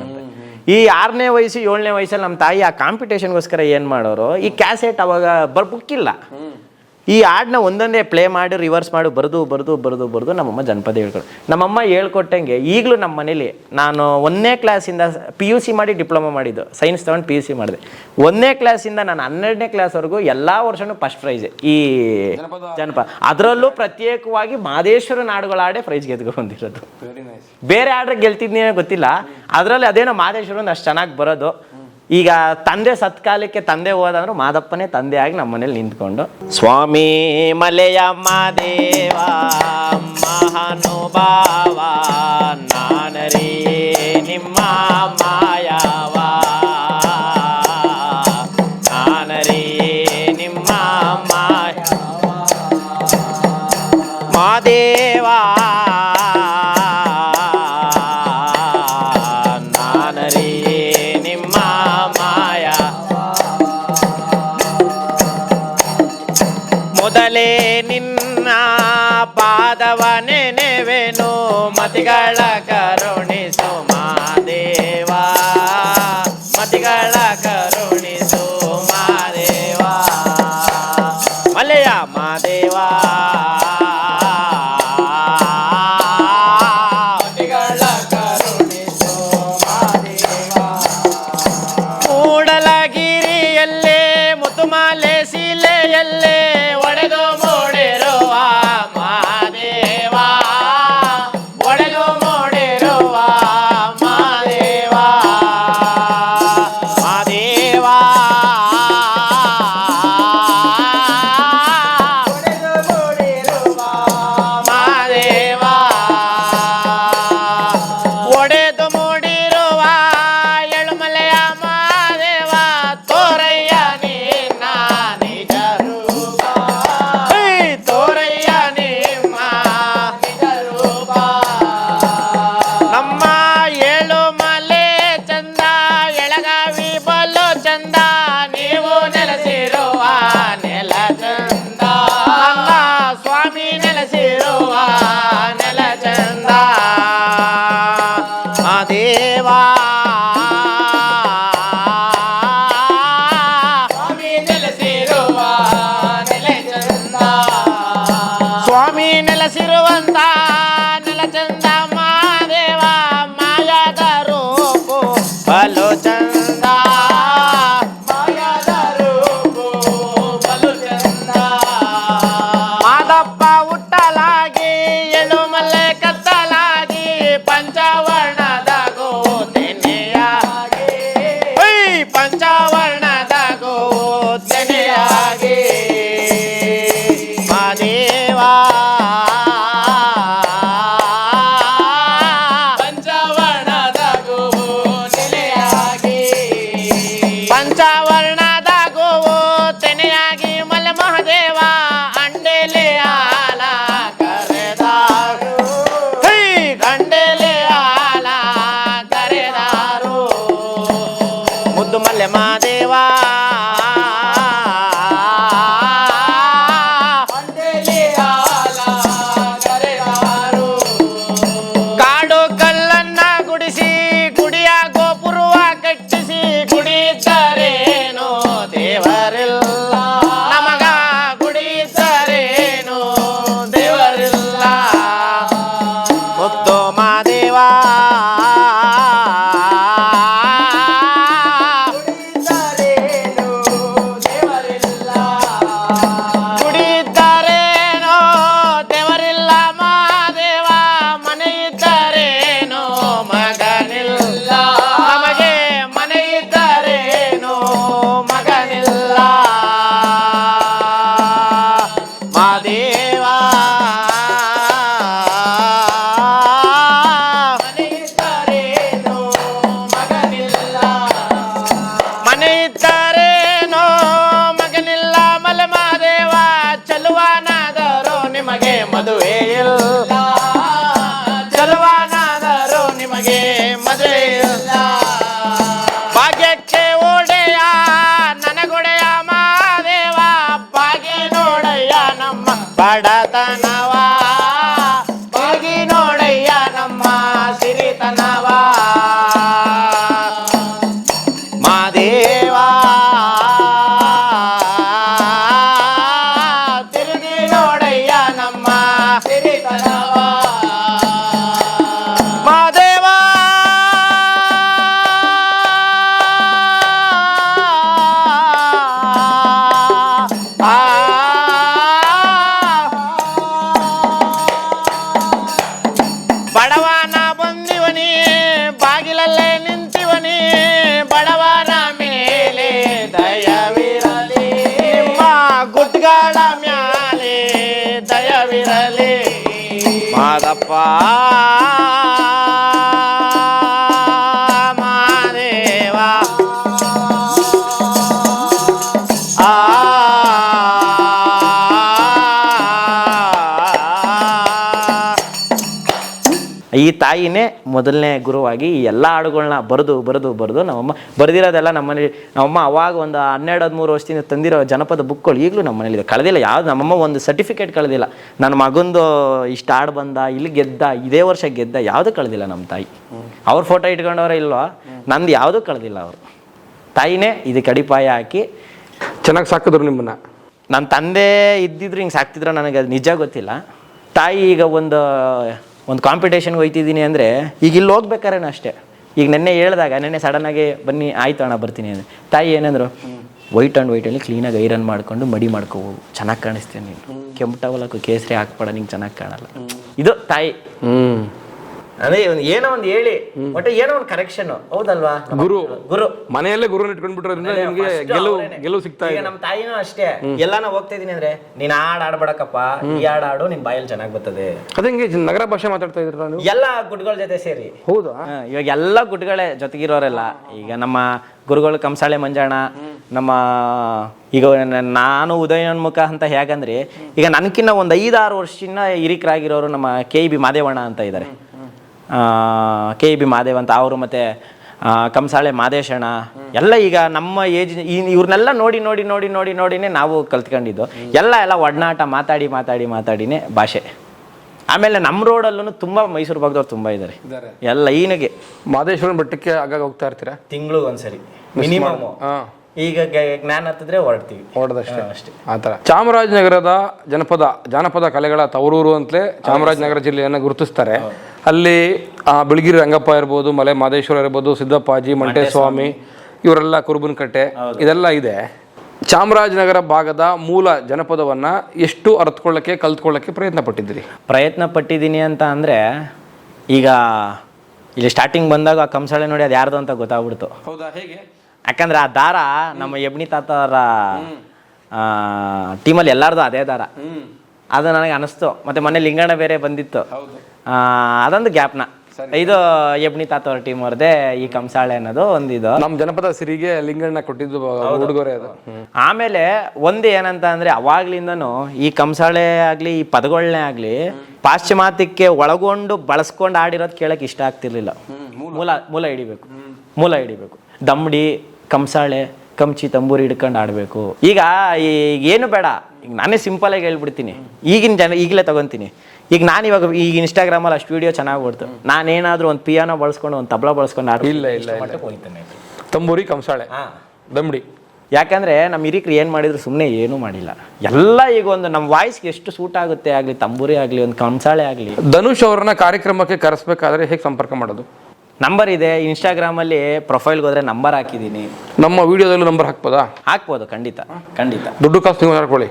ಈ 6ನೇ ವಯಸ್ಸು 7ನೇ ವಯಸ್ಸಲ್ಲಿ ನಮ್ಮ ತಾಯಿ ಆ ಕಾಂಪಿಟೇಷನ್ಗೋಸ್ಕರ ಏನು ಮಾಡೋರು, ಈ ಕ್ಯಾಸೆಟ್ ಅವಾಗ ಬುಕ್ಕಿಲ್ಲ. ಈ ಹಾಡನ್ನ ಒಂದೊಂದೇ ಪ್ಲೇ ಮಾಡಿ ರಿವರ್ಸ್ ಮಾಡಿ ಬರೆದು ನಮ್ಮಮ್ಮ ಜನಪದ ಹೇಳ್ಕೊಡು. ನಮ್ಮಮ್ಮ ಹೇಳ್ಕೊಟ್ಟಂಗೆ ಈಗಲೂ ನಮ್ಮ ಮನೇಲಿ ನಾನು 1ನೇ ಕ್ಲಾಸಿಂದ PUC ಮಾಡಿ ಡಿಪ್ಲೊಮಾ ಮಾಡಿದ್ದು, ಸೈನ್ಸ್ ತಗೊಂಡು PUC ಮಾಡಿದೆ. 1ನೇ ಕ್ಲಾಸಿಂದ ನಾನು 12ನೇ ಕ್ಲಾಸ್ವರೆಗೂ ಎಲ್ಲ ವರ್ಷನೂ ಫಸ್ಟ್ ಪ್ರೈಸ್ ಈ ಜನಪದ. ಅದರಲ್ಲೂ ಪ್ರತ್ಯೇಕವಾಗಿ ಮಾದೇಶ್ವರನ ಹಾಡುಗಳ ಹಾಡೇ ಪ್ರೈಸ್ ಗೆದ್ಕೊಂಡಿರೋದು. ಬೇರೆ ಹಾಡ್ರೆ ಗೆಲ್ತಿದ್ನೇ ಗೊತ್ತಿಲ್ಲ, ಅದರಲ್ಲಿ ಅದೇನೋ ಮಾದೇಶ್ವರನ್ ಅಷ್ಟು ಚೆನ್ನಾಗಿ ಬರೋದು. ಈಗ ತಂದೆ ಸತ್ಕಾಲಕ್ಕೆ ತಂದೆ ಹೋದಂದ್ರು ಮಾದಪ್ಪನೇ ತಂದೆಯಾಗಿ ನಮ್ಮ ಮನೇಲಿ ನಿಂತ್ಕೊಂಡು, ಸ್ವಾಮಿ ಮಲೆಯ ಮಾದೇವ ಮಹಾನುಭಾವ ನಾನರೇ ನಿಮ್ಮ ಮಾಯವ, ನಾನರೇ ನಿಮ್ಮ ಮಾದೇವ, ಮೊದಲೇ ನಿನ್ನ ಪಾದವ ನೆನೆವೆನು ಮತಿಗಳ ಕರುಣಿಸು ಮಾದೇವ ಮತಿಗಳ ಕರುಣಿಸು ಮಾದೇವ ಮಲೆಯ ಮಾದೇವ ಮತಿಗಳ ಕರುಣಿಸು ಮಾದೇವ ಮೂಡಲಗಿರಿಯಲ್ಲೇ ಮುತುಮಾಲೆ ಶಿಲೆಯಲ್ಲೇ ಒಡೆದು ಮೂಡಿರುವ ಮಾದೇವ ಒಡೆದು ಮೂಡಿರುವ ಮಾದೇವ ಮಾದೇವ ಒಡೆದು ಮೂಡಿರುವ ಮಾದೇವ ಒಡೆದು ಮೂಡಿರುವ ಎಳುಮಲೆಯ ಮಾದೇವ ತೋರಯ್ಯ ನಿನ್ನ ನಿಜ ರೂಪ ತೋರಯ್ಯ ನಿಮ್ಮ ನಿಜ ರೂಪ ನಮ್ಮ ಏಳುಮಲೆ ಚಂದ ಎಳಗಾವಿ ಬಲು ಚಂದ ನೀವು ನೆಲೆಸಿರುವ ನೆಲ ಚಂದ ಸ್ವಾಮಿ ನೆಲೆಸಿರುವ ನೆಲ ಚಂದ ಮಾದೇವ ಸ್ವಾಮಿ ನೆಲೆಸಿರುವ ನೆಲ ಚಂದ ಸ್ವಾಮಿ ನೆಲೆಸಿರುವಂತ ನೆಲ ಚಂದ ಮಾದೇವ ಮಾಯಾದ ರೂಪು ಬಲು ಚಂದ ಮಾಯಾದ ರೂಪು ಬಲು ಚಂದ ಮಾದಪ್ಪ ಹುಟ್ಟಲಾಗಿ ಎಳುಮಲೆ ಕತ್ತಲಾಗಿ ಪಂಚವರ್ಣದ ಗೋತೆನೆಯಾಗಿ ಪಂಚವರ್ಣದ ಗೋತೆನೆಯಾಗಿ ಮಾದೇವ ಪಂಚವರ್ಣದ ಗೋತೆನೆಯಾಗಿ ಪಂಚವರ್ಣದ ಗೋತೆನೆಯಾಗಿ ಮಲೆ ಮಹದೇವ ಅಂಡೆಲೆ ಆಲ ಕರೆದಾರು ಗಂಡೆಲೆ ಆಲ ಕರೆದಾರು ಮುದ್ದು ಮಲ್ಲೆ ಮಾದೇವ ಅಂಡೆಲೆ ಆಲ ಕರೆದಾರು ಕಾಡು ಕಲ್ಲನ್ನ ಗುಡಿಸಿ ಗುಡಿಯ ಗೋಪುರವ ಕಟ್ಟಿಸಿ ಗುಡಿದ್ದರೇನು ದೇವರಿಲ್ಲ ನಮಗ ಗುಡಿದ್ದರೇನು ದೇವರಿಲ್ಲ ಮುದ್ದು ಮಾದೇವ ಈ ತಾಯಿನೇ ಮೊದಲನೇ ಗುರುವಾಗಿ ಈ ಎಲ್ಲ ಹಾಡುಗಳನ್ನ ಬರೆದು ನಮ್ಮಮ್ಮ ಬರೆದಿರೋದೆಲ್ಲ ನಮ್ಮಮ್ಮ ಅವಾಗ ಒಂದು 12-13 ವರ್ಷದಿಂದ ತಂದಿರೋ ಜನಪದ ಬುಕ್ಗಳು ಈಗಲೂ ನಮ್ಮ ಮನೇಲಿದೆ. ಕಳೆದಿಲ್ಲ ಯಾವ್ದು. ನಮ್ಮಮ್ಮ ಒಂದು ಸರ್ಟಿಫಿಕೇಟ್ ಕಳೆದಿಲ್ಲ. ನನ್ನ ಮಗಂದು ಇಷ್ಟು ಹಾಡು ಬಂದ, ಇಲ್ಲಿ ಗೆದ್ದ, ಇದೇ ವರ್ಷ ಗೆದ್ದ, ಯಾವುದೂ ಕಳೆದಿಲ್ಲ ನಮ್ಮ ತಾಯಿ. ಅವ್ರ ಫೋಟೋ ಇಟ್ಕೊಂಡವ್ರೆ ಇಲ್ವೋ, ನಂದು ಯಾವುದೂ ಕಳೆದಿಲ್ಲ. ಅವರು ತಾಯಿನೇ ಇದಕ್ಕೆ ಅಡಿಪಾಯ ಹಾಕಿ ಚೆನ್ನಾಗಿ ಸಾಕಿದ್ರು ನಿಮ್ಮನ್ನ. ನನ್ನ ತಂದೆ ಇದ್ದಿದ್ರು ಹಿಂಗೆ ಸಾಕ್ತಿದ್ರು, ನನಗೆ ಅದು ನಿಜ ಗೊತ್ತಿಲ್ಲ. ತಾಯಿ ಈಗ ಒಂದು ಕಾಂಪಿಟೇಷನ್ಗೆ ಹೋಗ್ತಿದ್ದೀನಿ ಅಂದರೆ ಈಗ ಇಲ್ಲಿ ಹೋಗ್ಬೇಕಾರೆ ಅಷ್ಟೇ. ಈಗ ನೆನ್ನೆ ಸಡನ್ನಾಗಿ ಬನ್ನಿ ಆಯ್ತು ಅಣ್ಣ ಬರ್ತೀನಿ ಅಂದರೆ ತಾಯಿ ಏನಂದ್ರು, ವೈಟಲ್ಲಿ ಕ್ಲೀನಾಗಿ ಐರನ್ ಮಾಡ್ಕೊಂಡು ಮಡಿ ಮಾಡ್ಕೋಬೋದು, ಚೆನ್ನಾಗಿ ಕಾಣಿಸ್ತೀನಿ ನೀನು, ಕೆಂಪು ಟವಲ್ ಹಾಕು, ಕೇಸರಿ ಹಾಕ್ಬೇಡ, ನಿಂಗೆ ಚೆನ್ನಾಗಿ ಕಾಣಲ್ಲ. ಇದು ತಾಯಿ. ಅದೇ ಏನೋ ಒಂದು ಹೇಳಿ ಒಟ್ಟು ಏನೋ ಒಂದು ಕರೆಕ್ಷನ್. ಹೌದಲ್ವಾ? ಗುರು ಮನೆಯಲ್ಲೇ ಗುರು ಇಟ್ಕೊಂಡ್ಬಿಟ್ರೋದ್ರಿಂದ ನಿಮ್ಗೆ ಗೆಲುವು ಸಿಗ್ತಾ ಇದೆ. ನಮ್ಮ ತಾಯಿನೂ ಅಷ್ಟೇ. ಎಲ್ಲಾನ ಹೋಗ್ತಾ ಇದೀನಿ ಅಂದ್ರೆ ನೀನ್ ಆಡ್ಬೇಡಕ್ಕಪ್ಪ, ಈ ಹಾಡು ನಿನ್ ಬಾಯಲ್ಲಿ ಚೆನ್ನಾಗಿ ಬರ್ತದೆ. ಅದಂಗೆ ನಗರ ಭಾಷೆ ಮಾತಾಡ್ತಾ ಇದ್ರ ಎಲ್ಲಾ ಗುಡ್ಗಳ ಜೊತೆ ಸೇರಿ. ಹೌದಾ? ಇವಾಗ ಎಲ್ಲಾ ಗುಡ್ಗಳೇ ಜೊತೆಗಿರೋರೆಲ್ಲ. ಈಗ ನಮ್ಮ ಗುರುಗಳು ಕಂಸಾಳೆ ಮಂಜಾಣ, ನಮ್ಮ ಈಗ ನಾನು ಉದಯೋನ್ಮುಖ ಅಂತ ಹೇಗಂದ್ರೆ ಈಗ ನನ್ಕಿನ್ನ ಒಂದು 5-6 ವರ್ಷದಿಂದ ಹಿರಿಕರಾಗಿರೋರು ನಮ್ಮ KEB ಮಾದೇವಣ್ಣ ಅಂತ ಇದ್ದಾರೆ. KEB ಮಾದೇವ್ ಅಂತ ಅವರು, ಮತ್ತೆ ಕಂಸಾಳೆ ಮಾದೇಶಣ್ಣ ಎಲ್ಲ ಈಗ ನಮ್ಮ ಏಜ್. ಇವ್ರನ್ನೆಲ್ಲ ನೋಡಿನೇ ನಾವು ಕಲ್ತ್ಕೊಂಡಿದ್ದು. ಎಲ್ಲ ಒಡನಾಟ ಮಾತಾಡಿನೇ ಭಾಷೆ. ಆಮೇಲೆ ನಮ್ಮ ರೋಡಲ್ಲೂ ತುಂಬ ಮೈಸೂರು ಭಾಗದವ್ರು ತುಂಬ ಇದ್ದಾರೆ. ಎಲ್ಲ ಈನಿಗೆ ಮಾದೇಶ್ವರನ ಬೆಟ್ಟಕ್ಕೆ ಆಗಾಗ ಹೋಗ್ತಾ ಇರ್ತೀರಾ? ತಿಂಗಳಿಗೆ ಒಂದ್ಸರಿ ಮಿನಿಮಮ್. ಈಗ ಜ್ಞಾನ ಹತ್ತಿದ್ರೆ ಹೊರಡ್ದಷ್ಟೇ ಅಷ್ಟೇ. ಆ ಥರ ಚಾಮರಾಜನಗರದ ಜಾನಪದ ಕಲೆಗಳ ತವರೂರು ಅಂತಲೇ ಚಾಮರಾಜನಗರ ಜಿಲ್ಲೆಯನ್ನು ಗುರುತಿಸ್ತಾರೆ. ಅಲ್ಲಿ ಬಿಳಿಗಿರಿ ರಂಗಪ್ಪ ಇರ್ಬೋದು, ಮಲೆ ಮಾದೇಶ್ವರ ಇರ್ಬೋದು, ಸಿದ್ದಪ್ಪಾಜಿ, ಮಂಟೇಸ್ವಾಮಿ, ಇವರೆಲ್ಲ ಕುರುಬನಕಟ್ಟೆ, ಇದೆಲ್ಲ ಇದೆ. ಚಾಮರಾಜನಗರ ಭಾಗದ ಮೂಲ ಜನಪದವನ್ನು ಎಷ್ಟು ಕಲ್ತ್ಕೊಳ್ಳೋಕ್ಕೆ ಪ್ರಯತ್ನ ಪಟ್ಟಿದ್ದೀನಿ ಅಂತ ಅಂದರೆ, ಈಗ ಇಲ್ಲಿ ಸ್ಟಾರ್ಟಿಂಗ್ ಬಂದಾಗ ಆ ಕಂಸಾಳೆ ನೋಡಿ ಅದು ಯಾರ್ದು ಅಂತ ಗೊತ್ತಾಗ್ಬಿಡ್ತು. ಹೌದಾ? ಹೇಗೆ? ಯಾಕಂದ್ರೆ ಆ ದಾರ ನಮ್ಮ ಎಬ್ನಿ ತಾತವರ ಟೀಮಲ್ಲಿ ಎಲ್ಲಾರ್ದು ಅದೇ ದಾರ. ಅದು ನನಗೆ ಅನಿಸ್ತು. ಮತ್ತೆ ಮೊನ್ನೆ ಲಿಂಗಣ್ಣ ಬೇರೆ ಬಂದಿತ್ತು, ಅದೊಂದು ಗ್ಯಾಪ್ನ. ಇದು ಎಬ್ನಿ ತಾತವರ ಟೀಮ್ ಅವ್ರದೇ ಈ ಕಂಸಾಳೆ ಅನ್ನೋದು ಒಂದಿದು. ನಮ್ಮ ಜನಪದ ಸಿರಿಗೆ ಲಿಂಗಣ್ಣ ಕೊಟ್ಟಿದ್ದು ಉಡುಗೊರೆ ಅದು. ಆಮೇಲೆ ಒಂದು ಏನಂತ ಅಂದ್ರೆ ಅವಾಗ್ಲಿಂದನು ಈ ಕಂಸಾಳೆ ಆಗ್ಲಿ, ಈ ಪದಗಳನ್ನೇ ಆಗ್ಲಿ ಪಾಶ್ಚಿಮಾತ್ಯಕ್ಕೆ ಒಳಗೊಂಡು ಬಳಸ್ಕೊಂಡು ಆಡಿರೋದು ಕೇಳಕ್ ಇಷ್ಟ ಆಗ್ತಿರ್ಲಿಲ್ಲ. ಮೂಲ ಹಿಡಿಬೇಕು. ದಮ್ಡಿ, ಕಂಸಾಳೆ, ಕಂಚಿ, ತಂಬೂರಿ ಹಿಡ್ಕೊಂಡು ಆಡಬೇಕು. ಈಗ ಏನು ಬೇಡ, ಈಗ ನಾನೇ ಸಿಂಪಲಾಗಿ ಹೇಳ್ಬಿಡ್ತೀನಿ. ಈಗಲೇ ತಗೊತೀನಿ. ಈಗ ನಾನು ಇವಾಗ ಈಗ ಇನ್ಸ್ಟಾಗ್ರಾಮಲ್ಲಿ ಅಷ್ಟು ವೀಡಿಯೋ ಚೆನ್ನಾಗಿ ಓಡ್ತು. ನಾನೇನಾದ್ರೂ ಒಂದು ಪಿಯಾನೋ ಬಳಸ್ಕೊಂಡು ಒಂದು ತಬಲಾ ಬಳಸ್ಕೊಂಡು ಇಲ್ಲ. ತಂಬೂರಿ, ಕಂಸಾಳೆ, ದಮ್ಡಿ. ಯಾಕಂದ್ರೆ ನಮ್ಮ ಹಿರಿಕರು ಏನು ಮಾಡಿದ್ರು ಸುಮ್ಮನೆ ಏನೂ ಮಾಡಿಲ್ಲ. ಎಲ್ಲ ಈಗ ಒಂದು ನಮ್ಮ ವಾಯ್ಸ್ಗೆ ಎಷ್ಟು ಸೂಟ್ ಆಗುತ್ತೆ, ಆಗಲಿ ತಂಬೂರಿ ಆಗಲಿ, ಒಂದು ಕಂಸಾಳೆ ಆಗಲಿ. ಧನುಷ್ ಅವ್ರನ್ನ ಕಾರ್ಯಕ್ರಮಕ್ಕೆ ಕರೆಸ್ಬೇಕಾದ್ರೆ ಹೇಗೆ ಸಂಪರ್ಕ ಮಾಡೋದು? ನಂಬರ್ ಇದೆ, ಇನ್ಸ್ಟಾಗ್ರಾಮಲ್ಲಿ ಪ್ರೊಫೈಲ್ಗೆ ಹೋದ್ರೆ ನಂಬರ್ ಹಾಕಿದ್ದೀನಿ. ನಮ್ಮ ವಿಡಿಯೋದಲ್ಲೂ ನಂಬರ್ ಹಾಕ್ಬೋದು. ಖಂಡಿತ ದುಡ್ಡು ಕಾಸು ನೀವು ಮಾಡ್ಕೊಳ್ಳಿ,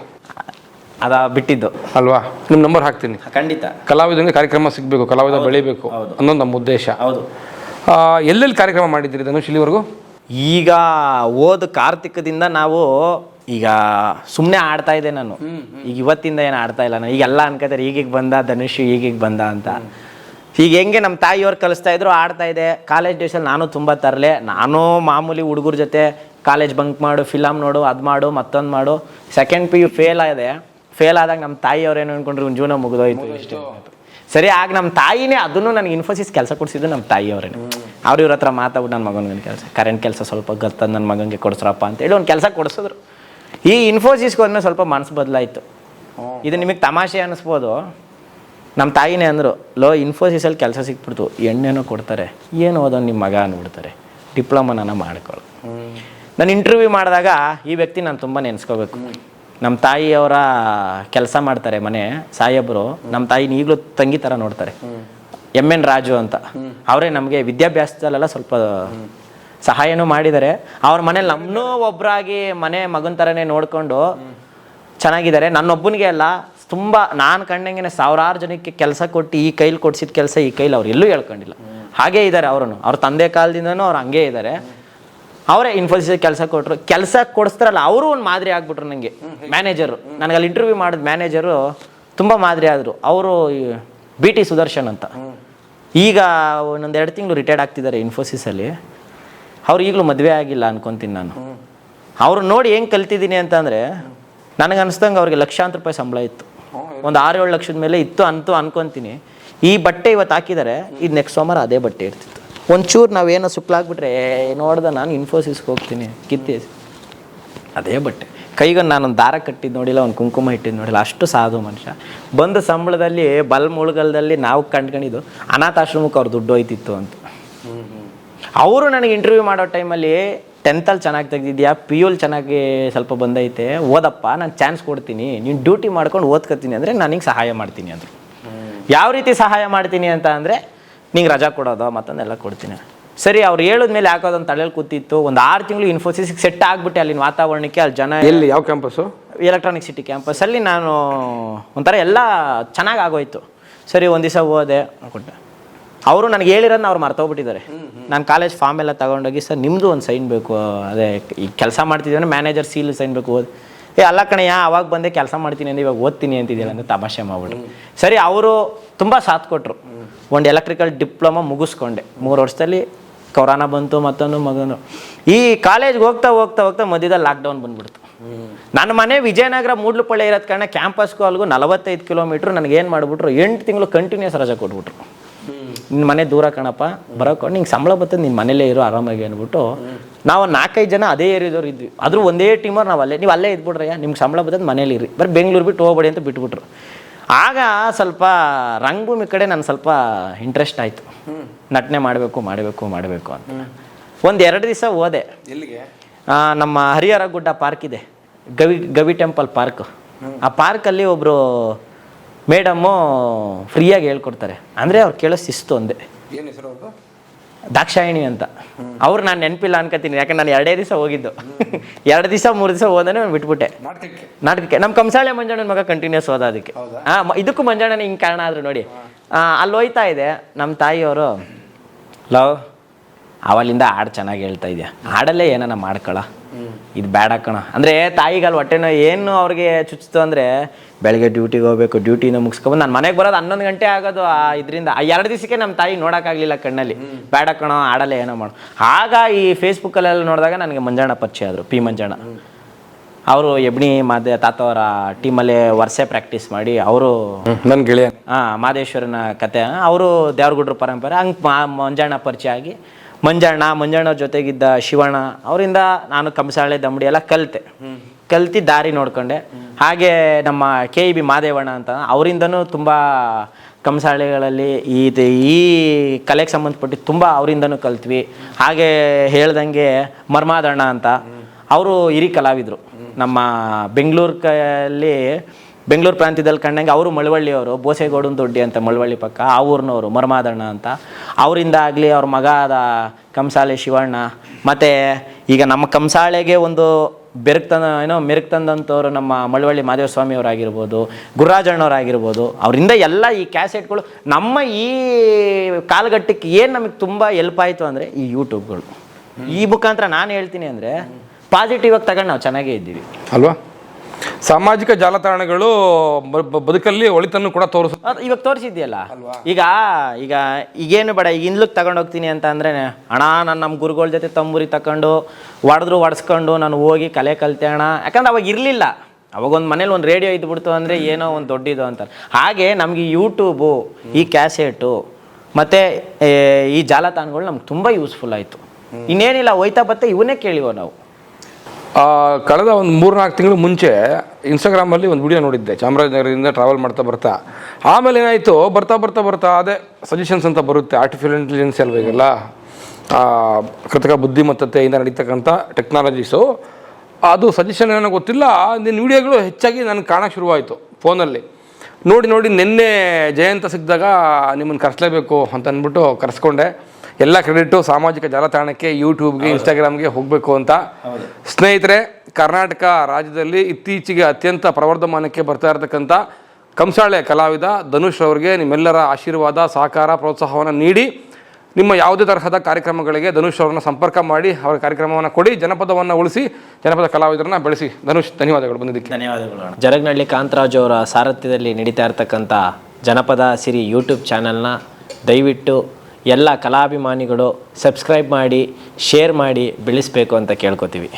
ಅದ ಬಿಟ್ಟಿದ್ದು ಅಲ್ವಾ? ನಿಮ್ಮ ನಂಬರ್ ಹಾಕ್ತೀನಿ. ಖಂಡಿತ. ಕಲಾವಿದಂಗೆ ಕಾರ್ಯಕ್ರಮ ಸಿಗಬೇಕು, ಕಲಾವಿದ ಬೆಳಿಬೇಕು ಅನ್ನೋದು ನಮ್ಮ ಉದ್ದೇಶ. ಹೌದು. ಎಲ್ಲೆಲ್ಲಿ ಕಾರ್ಯಕ್ರಮ ಮಾಡಿದ್ದೀರಿ ಧನುಷ್ ಇಲ್ಲಿವರೆಗೂ? ಈಗ ಹೋದ ಕಾರ್ತಿಕದಿಂದ ನಾವು ಈಗ ಸುಮ್ಮನೆ ಆಡ್ತಾ ಇದ್ದೆ ನಾನು. ಈಗ ಇವತ್ತಿಂದ ಏನು ಆಡ್ತಾ ಇಲ್ಲ ನಾನು. ಈಗೆಲ್ಲ ಅನ್ಕೋತಾರೆ ಈಗೀಗ ಬಂದ ಧನುಷ್, ಈಗೀಗ ಬಂದ ಅಂತ. ಈಗ ಹೆಂಗೆ ನಮ್ಮ ತಾಯಿಯವ್ರು ಕಲಿಸ್ತಾ ಇದ್ರು ಆಡ್ತಾ ಇದೆ. ಕಾಲೇಜ್ ಡೇಸಲ್ಲಿ ನಾನು ತುಂಬ ತರಲೆ. ನಾನು ಮಾಮೂಲಿ ಹುಡುಗರ ಜೊತೆ ಕಾಲೇಜ್ ಬಂಕ್ ಮಾಡು, ಫಿಲಮ್ ನೋಡು, ಅದು ಮಾಡು, ಮತ್ತೊಂದು ಮಾಡು. ಸೆಕೆಂಡ್ PU ಫೇಲ್ ಆದಾಗ ನಮ್ಮ ತಾಯಿಯವ್ರು ಏನು ಅನ್ಕೊಂಡ್ರು, ಒಂದು ಜೀವನ ಮುಗಿದೋಯ್ತು ಇಷ್ಟೇ. ಸರಿ, ಆಗ ನಮ್ಮ ತಾಯಿನೇ ಅದನ್ನು ನನಗೆ ಇನ್ಫೋಸಿಸ್ ಕೆಲಸ ಕೊಡಿಸಿದ್ದು ನಮ್ಮ ತಾಯಿಯವರೇನೆ. ಇವ್ರ ಹತ್ರ ಮಾತಾಡ್ಬಿಟ್ಟು ನನ್ನ ಮಗನಿಗೆ ಕರೆಂಟ್ ಕೆಲಸ ಸ್ವಲ್ಪ ಗೊತ್ತದ ನನ್ನ ಮಗನಿಗೆ ಕೊಡಿಸ್ರಪ್ಪ ಅಂತೇಳಿ ಒಂದು ಕೆಲಸ ಕೊಡಿಸಿದ್ರು. ಈ ಇನ್ಫೋಸಿಸ್ಗೆ ಹೋದ್ಮೇಲೆ ಸ್ವಲ್ಪ ಮನಸ್ಸು ಬದಲಾಯಿತು. ಇದು ನಿಮಗೆ ತಮಾಷೆ ಅನ್ನಿಸ್ಬೋದು. ನಮ್ಮ ತಾಯಿನೇ ಅಂದರು, ಇನ್ಫೋಸಿಸಲ್ಲಿ ಕೆಲಸ ಸಿಕ್ಬಿಡ್ತು, ಎಣ್ಣೆನೋ ಕೊಡ್ತಾರೆ, ಏನು ಓದೋ ನಿಮ್ಮ ಮಗ ಅಂದ್ಬಿಡ್ತಾರೆ, ಡಿಪ್ಲೊಮಾನ ಮಾಡ್ಕೊಳ್ಳು. ನಾನು ಇಂಟರ್ವ್ಯೂ ಮಾಡಿದಾಗ ಈ ವ್ಯಕ್ತಿ ನಾನು ತುಂಬ ನೆನೆಸ್ಕೋಬೇಕು. ನಮ್ಮ ತಾಯಿಯವರ ಕೆಲಸ ಮಾಡ್ತಾರೆ ಮನೆ ಸಾಹೇಬರು. ನಮ್ಮ ತಾಯಿನ ಈಗಲೂ ತಂಗಿ ಥರ ನೋಡ್ತಾರೆ. MN ರಾಜು ಅಂತ. ಅವರೇ ನಮಗೆ ವಿದ್ಯಾಭ್ಯಾಸದಲ್ಲೆಲ್ಲ ಸ್ವಲ್ಪ ಸಹಾಯನೂ ಮಾಡಿದ್ದಾರೆ. ಅವ್ರ ಮನೇಲಿ ನಮ್ಮನ್ನೂ ಒಬ್ಬರಾಗಿ ಮನೆ ಮಗನ ಥರನೇ ನೋಡಿಕೊಂಡು ಚೆನ್ನಾಗಿದ್ದಾರೆ. ನನ್ನೊಬ್ಬನಿಗೆ ಅಲ್ಲ, ತುಂಬ ನಾನು ಕಂಡಂಗೆ ಸಾವಿರಾರು ಜನಕ್ಕೆ ಕೆಲಸ ಕೊಟ್ಟು ಈ ಕೈಲಿ ಕೊಡ್ಸಿದ ಕೆಲಸ ಈ ಕೈಲಿ ಅವ್ರು ಎಲ್ಲೂ ಹೇಳ್ಕೊಂಡಿಲ್ಲ. ಹಾಗೇ ಇದ್ದಾರೆ ಅವರು. ಅವ್ರ ತಂದೆ ಕಾಲದಿಂದನೂ ಅವ್ರು ಹಂಗೇ ಇದ್ದಾರೆ. ಅವರೇ ಇನ್ಫೋಸಿಸ್ ಕೆಲಸ ಕೊಟ್ಟರು. ಕೆಲಸ ಕೊಡಿಸ್ತಾರಲ್ಲ ಅವರು ಒಂದು ಮಾದರಿ ಆಗ್ಬಿಟ್ರು ನನಗೆ. ಮ್ಯಾನೇಜರು, ನನಗೆ ಅಲ್ಲಿ ಇಂಟರ್ವ್ಯೂ ಮಾಡಿದ ಮ್ಯಾನೇಜರು ತುಂಬ ಮಾದರಿ ಆದರು. ಅವರು BT ಸುದರ್ಶನ್ ಅಂತ. ಈಗ ಒಂದೊಂದು 2 ತಿಂಗಳು ರಿಟೈರ್ಡ್ ಆಗ್ತಿದ್ದಾರೆ ಇನ್ಫೋಸಿಸಲ್ಲಿ. ಅವ್ರು ಈಗಲೂ ಮದುವೆ ಆಗಿಲ್ಲ ಅನ್ಕೊತೀನಿ ನಾನು. ಅವ್ರು ನೋಡಿ ಹೆಂಗೆ ಕಲ್ತಿದ್ದೀನಿ ಅಂತಂದರೆ ನನಗೆ ಅನಿಸ್ದಂಗೆ ಅವ್ರಿಗೆ ಲಕ್ಷಾಂತರ ರೂಪಾಯಿ ಸಂಬಳ ಇತ್ತು. ಒಂದು 6-7 ಲಕ್ಷದ ಮೇಲೆ ಇತ್ತು ಅಂತೂ ಅನ್ಕೊತೀನಿ. ಈ ಬಟ್ಟೆ ಇವತ್ತು ಹಾಕಿದ್ದಾರೆ, ಇದು ನೆಕ್ಸ್ಟ್ ಸೋಮವಾರ ಅದೇ ಬಟ್ಟೆ ಇರ್ತಿತ್ತು. ಒಂಚೂರು ನಾವೇನೋ ಸುಕ್ಲಾಗ್ಬಿಟ್ರೆ ನೋಡ್ದೆ ನಾನು ಇನ್ಫೋಸಿಸ್ಗೆ ಹೋಗ್ತೀನಿ ಕಿತ್ತಿ ಅದೇ ಬಟ್ಟೆ. ಕೈಗೆ ನಾನೊಂದು ದಾರ ಕಟ್ಟಿದ್ದು ನೋಡಿಲ್ಲ, ಒಂದು ಕುಂಕುಮ ಇಟ್ಟಿದ್ದು ನೋಡಿಲ್ಲ, ಅಷ್ಟು ಸಾಧು ಮನುಷ್ಯ. ಬಂದು ಸಂಬಳದಲ್ಲಿ ಮುಳುಗಲ್ದಲ್ಲಿ ನಾವು ಕಂಡ್ಕೊಂಡಿದ್ದು ಅನಾಥಾಶ್ರಮಕ್ಕೆ ಅವ್ರು ದುಡ್ಡು ಹೋಯ್ತಿತ್ತು ಅಂತ. ಅವರು ನನಗೆ ಇಂಟರ್ವ್ಯೂ ಮಾಡೋ ಟೈಮಲ್ಲಿ 10th ಚೆನ್ನಾಗಿ ತೆಗೆದಿದ್ಯಾ, PU ಚೆನ್ನಾಗಿ ಸ್ವಲ್ಪ ಬಂದೈತೆ, ಓದಪ್ಪ ನಾನು ಚಾನ್ಸ್ ಕೊಡ್ತೀನಿ, ನೀನು ಡ್ಯೂಟಿ ಮಾಡ್ಕೊಂಡು ಓದ್ಕೊತೀನಿ ಅಂದರೆ ನನಗೆ ಸಹಾಯ ಮಾಡ್ತೀನಿ ಅಂದರು. ಯಾವ ರೀತಿ ಸಹಾಯ ಮಾಡ್ತೀನಿ ಅಂತ ಅಂದರೆ ನಿಂಗೆ ರಜಾ ಕೊಡೋದು ಮತ್ತೊಂದೆಲ್ಲ ಕೊಡ್ತೀನಿ. ಸರಿ, ಅವ್ರು ಹೇಳಿದ್ಮೇಲೆ ಯಾಕೋದೊಂದು ತಲೆಯಲ್ಲಿ ಕೂತಿತ್ತು. ಒಂದು 6 ತಿಂಗಳು ಇನ್ಫೋಸಿಸ್ಗೆ ಸೆಟ್ ಆಗಿಬಿಟ್ಟೆ. ಅಲ್ಲಿನ ವಾತಾವರಣಕ್ಕೆ, ಅಲ್ಲಿ ಜನ. ಎಲ್ಲಿ, ಯಾವ ಕ್ಯಾಂಪಸ್ಸು? ಎಲೆಕ್ಟ್ರಾನಿಕ್ ಸಿಟಿ ಕ್ಯಾಂಪಸ್ಸಲ್ಲಿ ನಾನು ಒಂಥರ ಎಲ್ಲ ಚೆನ್ನಾಗಿ ಆಗೋಯ್ತು. ಸರಿ, ಒಂದು ದಿವಸ ಹೋದೆ ಕೊಟ್ಟೆ. ಅವರು ನನಗೆ ಹೇಳಿರೋದನ್ನ ಅವ್ರು ಮರ್ತೋಗ್ಬಿಟ್ಟಿದ್ದಾರೆ. ನಾನು ಕಾಲೇಜ್ ಫಾರ್ಮ್ ಎಲ್ಲ ತೊಗೊಂಡೋಗಿ, ಸರ್ ನಿಮ್ಮದು ಒಂದು ಸೈನ್ ಬೇಕು, ಅದೇ ಈ ಕೆಲಸ ಮಾಡ್ತಿದ್ದೀವಿ ಮ್ಯಾನೇಜರ್ ಸೀಲ್ ಸೈನ್ ಬೇಕು. ಅಲ್ಲ ಕಣಯ್ಯ, ಅವಾಗ ಬಂದೆ ಕೆಲಸ ಮಾಡ್ತೀನಿ ಅಂದರೆ ಇವಾಗ ಓದ್ತೀನಿ ಅಂತಿದ್ದೀರ ಅಂತ ತಮಾಷೆ ಮಾಡ್ಬಿಟ್ರು. ಸರಿ, ಅವರು ತುಂಬ ಸಾಥ್ ಕೊಟ್ಟರು. ಒಂದು ಎಲೆಕ್ಟ್ರಿಕಲ್ ಡಿಪ್ಲೊಮಾ ಮುಗಿಸ್ಕೊಂಡೆ 3 ವರ್ಷದಲ್ಲಿ. ಕೊರೋನಾ ಬಂತು, ಮತ್ತೊಂದು ಮಗನು. ಈ ಕಾಲೇಜ್ಗೆ ಹೋಗ್ತಾ ಹೋಗ್ತಾ ಹೋಗ್ತಾ ಮಧ್ಯದಲ್ಲಿ ಲಾಕ್ಡೌನ್ ಬಂದ್ಬಿಡ್ತು. ನನ್ನ ಮನೆ ವಿಜಯನಗರ ಮೂಡ್ಲುಪಳ್ಳಿ ಇರೋದ್ ಕಾರಣ ಕ್ಯಾಂಪಸ್ಗೂ ಅಲ್ಲಿಗೂ 45 ಕಿಲೋಮೀಟ್ರ್. ನನಗೇನು ಮಾಡಿಬಿಟ್ರು, 8 ತಿಂಗಳು ಕಂಟಿನ್ಯೂಸ್ ರಜೆ ಕೊಟ್ಬಿಟ್ರು. ನಿನ್ನ ಮನೆ ದೂರ ಕಣಪ್ಪ, ಬರೋಕೊಂಡು ನಿಂಗೆ ಸಂಬಳ ಬರ್ತದೆ, ನಿನ್ನ ಮನೇಲೇ ಇರೋ ಆರಾಮಾಗಿ ಅಂದ್ಬಿಟ್ಟು ನಾವು 4-5 ಜನ ಅದೇ ಏರಿಯಾದವ್ರು ಇದ್ವಿ. ಆದರೂ ಒಂದೇ ಟೀಮರ್ ನಾವು ಅಲ್ಲೇ, ನೀವು ಅಲ್ಲೇ ಇದ್ಬಿಡ್ರಯ್ಯ, ನಿಮ್ಗೆ ಸಂಬಳ ಬರ್ತದೆ ಮನೇಲಿ ಇರಿ, ಬರೀ ಬೆಂಗಳೂರು ಬಿಟ್ಟು ಹೋಗ್ಬೇಡಿ ಅಂತ ಬಿಟ್ಬಿಟ್ರು. ಆಗ ಸ್ವಲ್ಪ ರಂಗಭೂಮಿ ಕಡೆ ನಾನು ಸ್ವಲ್ಪ ಇಂಟ್ರೆಸ್ಟ್ ಆಯಿತು. ನಟನೆ ಮಾಡಬೇಕು ಅಂತ. ಒಂದು 2 ದಿವಸ ಹೋದೆ. ಎಲ್ಲಿಗೆ? ನಮ್ಮ ಹರಿಹರ ಗುಡ್ಡ ಪಾರ್ಕ್ ಇದೆ, ಗವಿ ಟೆಂಪಲ್ ಪಾರ್ಕ್. ಆ ಪಾರ್ಕಲ್ಲಿ ಒಬ್ಬರು ಮೇಡಮ್ಮು ಫ್ರೀಯಾಗಿ ಹೇಳ್ಕೊಡ್ತಾರೆ. ಅಂದರೆ ಅವ್ರು ಕೇಳೋ ಶಿಸ್ತು ಒಂದೇ. ಏನು ಹೆಸರು? ದಾಕ್ಷಾಯಿಣಿ ಅಂತ. ಅವ್ರು ನಾನು ನೆನಪಿಲ್ಲ ಅನ್ಕೋತೀನಿ, ಯಾಕಂದ್ರೆ ನಾನು 2 ದಿವಸ ಹೋಗಿದ್ದು. 2 ದಿವಸ 3 ದಿವಸ ಹೋದಾನೆ ನಾನು ಬಿಟ್ಬಿಟ್ಟೆ ನಾಟಕಕ್ಕೆ. ನಮ್ಮ ಕಂಸಾಳೆ ಮಂಜಣ್ಣನ ಮಗ ಕಂಟಿನ್ಯೂಸ್ ಹೋದ ಅದಕ್ಕೆ. ಇದಕ್ಕೂ ಮಂಜಣ್ಣನ ಹಿಂಗೆ ಕಾರಣ ಆದ್ರು ನೋಡಿ. ಅಲ್ಲಿ ಹೋಯ್ತಾ ಇದೆ, ನಮ್ಮ ತಾಯಿಯವರು, ಲವ್ ಅವಲಿಂದ ಹಾಡು ಚೆನ್ನಾಗಿ ಹೇಳ್ತಾ ಇದೆಯಾ, ಹಾಡಲ್ಲೇ ಏನಾನ ಮಾಡ್ಕೊಳ, ಇದು ಬೇಡ ಕಣ ಅಂದರೆ ತಾಯಿಗಲ್ಲಿ ಹೊಟ್ಟೆನೋ ಏನು ಅವ್ರಿಗೆ ಚುಚ್ಚಿತು ಅಂದರೆ ಬೆಳಗ್ಗೆ ಡ್ಯೂಟಿಗೆ ಹೋಗ್ಬೇಕು, ಡ್ಯೂಟಿನ ಮುಗಿಸ್ಕೊಂಡು ನಾನು ಮನೆಗೆ ಬರೋದು 11 ಗಂಟೆ ಆಗೋದು. ಇದರಿಂದ 2 ದಿವಸಕ್ಕೆ ನಮ್ಮ ತಾಯಿ ನೋಡೋಕ್ಕಾಗಲಿಲ್ಲ ಕಣ್ಣಲ್ಲಿ, ಬೇಡ ಕಣೋ ಆಡಲ್ಲೇ ಏನೋ ಮಾಡು. ಆಗ ಈ ಫೇಸ್ಬುಕ್ಕಲ್ಲೆಲ್ಲ ನೋಡಿದಾಗ ನನಗೆ ಮಂಜಣ್ಣ ಪರಿಚಯ ಆದರು, ಪಿ ಮಂಜಣ್ಣ. ಅವರು ಎಬ್ಣಿ ತಾತವರ ಟೀಮಲ್ಲೇ ವರ್ಷೆ ಪ್ರಾಕ್ಟೀಸ್ ಮಾಡಿ ಅವರು ನನ್ನ ಗೆಳೆಯ ಮಾದೇಶ್ವರನ ಕತೆ, ಅವರು ದೇವ್ರಗುಡ್ರ ಪರಂಪರೆ. ಹಂಗೆ ಮಂಜಣ್ಣ ಪರಿಚಯ ಆಗಿ ಮಂಜಣ್ಣ ಜೊತೆಗಿದ್ದ ಶಿವಣ್ಣ ಅವರಿಂದ ನಾನು ಕಂಸಾಳೆ ದಮಡಿ ಎಲ್ಲ ಕಲ್ತಿ ದಾರಿ ನೋಡ್ಕೊಂಡೆ. ಹಾಗೆ ನಮ್ಮ KEB ಮಾದೇವಣ್ಣ ಅಂತ, ಅವರಿಂದನೂ ತುಂಬ ಕಂಸಾಳೆಗಳಲ್ಲಿ ಈ ಕಲೆಗೆ ಸಂಬಂಧಪಟ್ಟು ತುಂಬ ಅವರಿಂದನೂ ಕಲ್ತ್ವಿ. ಹಾಗೆ ಹೇಳ್ದಂಗೆ ಮರ್ಮಾದಣ್ಣ ಅಂತ, ಅವರು ಹಿರಿ ಕಲಾವಿದರು. ನಮ್ಮ ಬೆಂಗಳೂರು ಪ್ರಾಂತ್ಯದಲ್ಲಿ ಕಂಡಂಗೆ ಅವರು ಮಳವಳ್ಳಿಯವರು, ಬೋಸೇಗೌಡನ ದೊಡ್ಡಿ ಅಂತ ಮಳವಳ್ಳಿ ಪಕ್ಕ, ಆ ಊರಿನವರು ಮರ್ಮಾದಣ್ಣ ಅಂತ. ಅವರಿಂದ ಆಗಲಿ ಅವ್ರ ಮಗ ಆದ ಕಂಸಾಳೆ ಶಿವಣ್ಣ, ಮತ್ತು ಈಗ ನಮ್ಮ ಕಂಸಾಳೆಗೆ ಒಂದು ಮೆರುಕು ತಂದಂಥವ್ರು ನಮ್ಮ ಮಳವಳ್ಳಿ ಮಾದೇವ ಸ್ವಾಮಿಯವರಾಗಿರ್ಬೋದು, ಗುರುರಾಜಣ್ಣವರಾಗಿರ್ಬೋದು. ಅವರಿಂದ ಎಲ್ಲ ಈ ಕ್ಯಾಸೆಟ್ಗಳು ನಮ್ಮ ಈ ಕಾಲಘಟ್ಟಕ್ಕೆ ಏನು ನಮಗೆ ತುಂಬ ಹೆಲ್ಪ್ ಆಯಿತು ಅಂದರೆ ಈ ಯೂಟ್ಯೂಬ್ಗಳು. ಈ ಮುಖಾಂತರ ನಾನು ಹೇಳ್ತೀನಿ ಅಂದರೆ ಪಾಸಿಟಿವ್ ಆಗಿ ತಗೊಂಡು ನಾವು ಚೆನ್ನಾಗೇ ಇದ್ದೀವಿ ಅಲ್ವಾ. ಸಾಮಾಜಿಕ ಜಾಲತಾಣಗಳು ಬದುಕಲ್ಲಿ ಒಳಿತನ್ನು ಕೂಡ ಇವಾಗ ತೋರಿಸಿದ್ಯಲ್ಲ. ಈಗೇನು ಬೇಡ, ಈಗ ಇನ್ಲಕ್ಕೆ ತಗೊಂಡೋಗ್ತೀನಿ ಅಂತ ಅಂದರೆ ಅಣ್ಣ ನಾನು ನಮ್ಮ ಗುರುಗಳ ಜೊತೆ ತಂಬೂರಿ ತಗೊಂಡು ಹೊಡೆಸ್ಕೊಂಡು ನಾನು ಹೋಗಿ ಕಲೆ ಕಲಿತೆ ಅಣ್ಣ. ಯಾಕಂದ್ರೆ ಅವಾಗ ಇರಲಿಲ್ಲ, ಅವಾಗ ಒಂದು ಮನೇಲಿ ಒಂದು ರೇಡಿಯೋ ಇದ್ಬಿಡ್ತು ಅಂದರೆ ಏನೋ ಒಂದು ದೊಡ್ಡದು ಅಂತಾರೆ. ಹಾಗೆ ನಮಗೆ ಯೂಟ್ಯೂಬು, ಈ ಕ್ಯಾಸೆಟು ಮತ್ತು ಈ ಜಾಲತಾಣಗಳು ನಮ್ಗೆ ತುಂಬ ಯೂಸ್ಫುಲ್ ಆಯಿತು. ಇನ್ನೇನಿಲ್ಲ, ಹೋಯ್ತಾ ಬತ್ತೆ ಇವನ್ನೇ ಕೇಳಿವೋ ನಾವು. ಕಳೆದ ಒಂದು 3-4 ತಿಂಗಳು ಮುಂಚೆ ಇನ್ಸ್ಟಾಗ್ರಾಮಲ್ಲಿ ಒಂದು ವಿಡಿಯೋ ನೋಡಿದ್ದೆ, ಚಾಮರಾಜನಗರದಿಂದ ಟ್ರಾವೆಲ್ ಬರ್ತಾ. ಆಮೇಲೆ ಏನಾಯಿತು, ಬರ್ತಾ ಅದೇ ಸಜೆಷನ್ಸ್ ಅಂತ ಬರುತ್ತೆ. ಆರ್ಟಿಫಿಷಿಯಲ್ ಇಂಟೆಲಿಜೆನ್ಸ್ ಅಲ್ವ ಈಗೆಲ್ಲ, ಕೃತಕ ಬುದ್ಧಿಮತ್ತತೆಯಿಂದ ನಡೀತಕ್ಕಂಥ ಟೆಕ್ನಾಲಜೀಸು. ಅದು ಸಜೆಷನ್ ಏನೋ ಗೊತ್ತಿಲ್ಲ, ನಿನ್ನ ವಿಡಿಯೋಗಳು ಹೆಚ್ಚಾಗಿ ನನಗೆ ಕಾಣೋಕ್ಕೆ ಶುರುವಾಯಿತು ಫೋನಲ್ಲಿ. ನೋಡಿ ನಿನ್ನೆ ಜಯಂತ ಸಿಕ್ಕಿದಾಗ ನಿಮ್ಮನ್ನು ಕರೆಸಲೇಬೇಕು ಅಂತ ಅಂದ್ಬಿಟ್ಟು ಕರೆಸ್ಕೊಂಡೆ. ಎಲ್ಲ ಕ್ರೆಡಿಟು ಸಾಮಾಜಿಕ ಜಾಲತಾಣಕ್ಕೆ, ಯೂಟ್ಯೂಬ್ಗೆ, ಇನ್ಸ್ಟಾಗ್ರಾಮ್ಗೆ ಹೋಗಬೇಕು ಅಂತ. ಸ್ನೇಹಿತರೆ, ಕರ್ನಾಟಕ ರಾಜ್ಯದಲ್ಲಿ ಇತ್ತೀಚೆಗೆ ಅತ್ಯಂತ ಪ್ರವರ್ಧಮಾನಕ್ಕೆ ಬರ್ತಾ ಇರತಕ್ಕಂಥ ಕಂಸಾಳೆ ಕಲಾವಿದ ಧನುಷ್ ಅವರಿಗೆ ನಿಮ್ಮೆಲ್ಲರ ಆಶೀರ್ವಾದ, ಸಹಕಾರ, ಪ್ರೋತ್ಸಾಹವನ್ನು ನೀಡಿ ನಿಮ್ಮ ಯಾವುದೇ ತರಹದ ಕಾರ್ಯಕ್ರಮಗಳಿಗೆ ಧನುಷ್ ಅವರನ್ನು ಸಂಪರ್ಕ ಮಾಡಿ ಅವರ ಕಾರ್ಯಕ್ರಮವನ್ನು ಕೊಡಿ, ಜನಪದವನ್ನು ಉಳಿಸಿ, ಜನಪದ ಕಲಾವಿದರನ್ನು ಬೆಳೆಸಿ. ಧನುಷ್, ಧನ್ಯವಾದಗಳು ಬಂದಿದ್ದಕ್ಕೆ. ಧನ್ಯವಾದಗಳು. ಜರಗ್ನಹಳ್ಳಿ ಕಾಂತರಾಜ್ ಅವರ ಸಾರಥ್ಯದಲ್ಲಿ ನಡೀತಾ ಇರ್ತಕ್ಕಂಥ ಜನಪದ ಸಿರಿ ಯೂಟ್ಯೂಬ್ ಚಾನಲ್ನ ದಯವಿಟ್ಟು ಎಲ್ಲ ಕಲಾಭಿಮಾನಿಗಳು ಸಬ್ಸ್ಕ್ರೈಬ್ ಮಾಡಿ, ಶೇರ್ ಮಾಡಿ ಬೆಳೆಸಬೇಕು ಅಂತ ಕೇಳ್ಕೊತೀವಿ.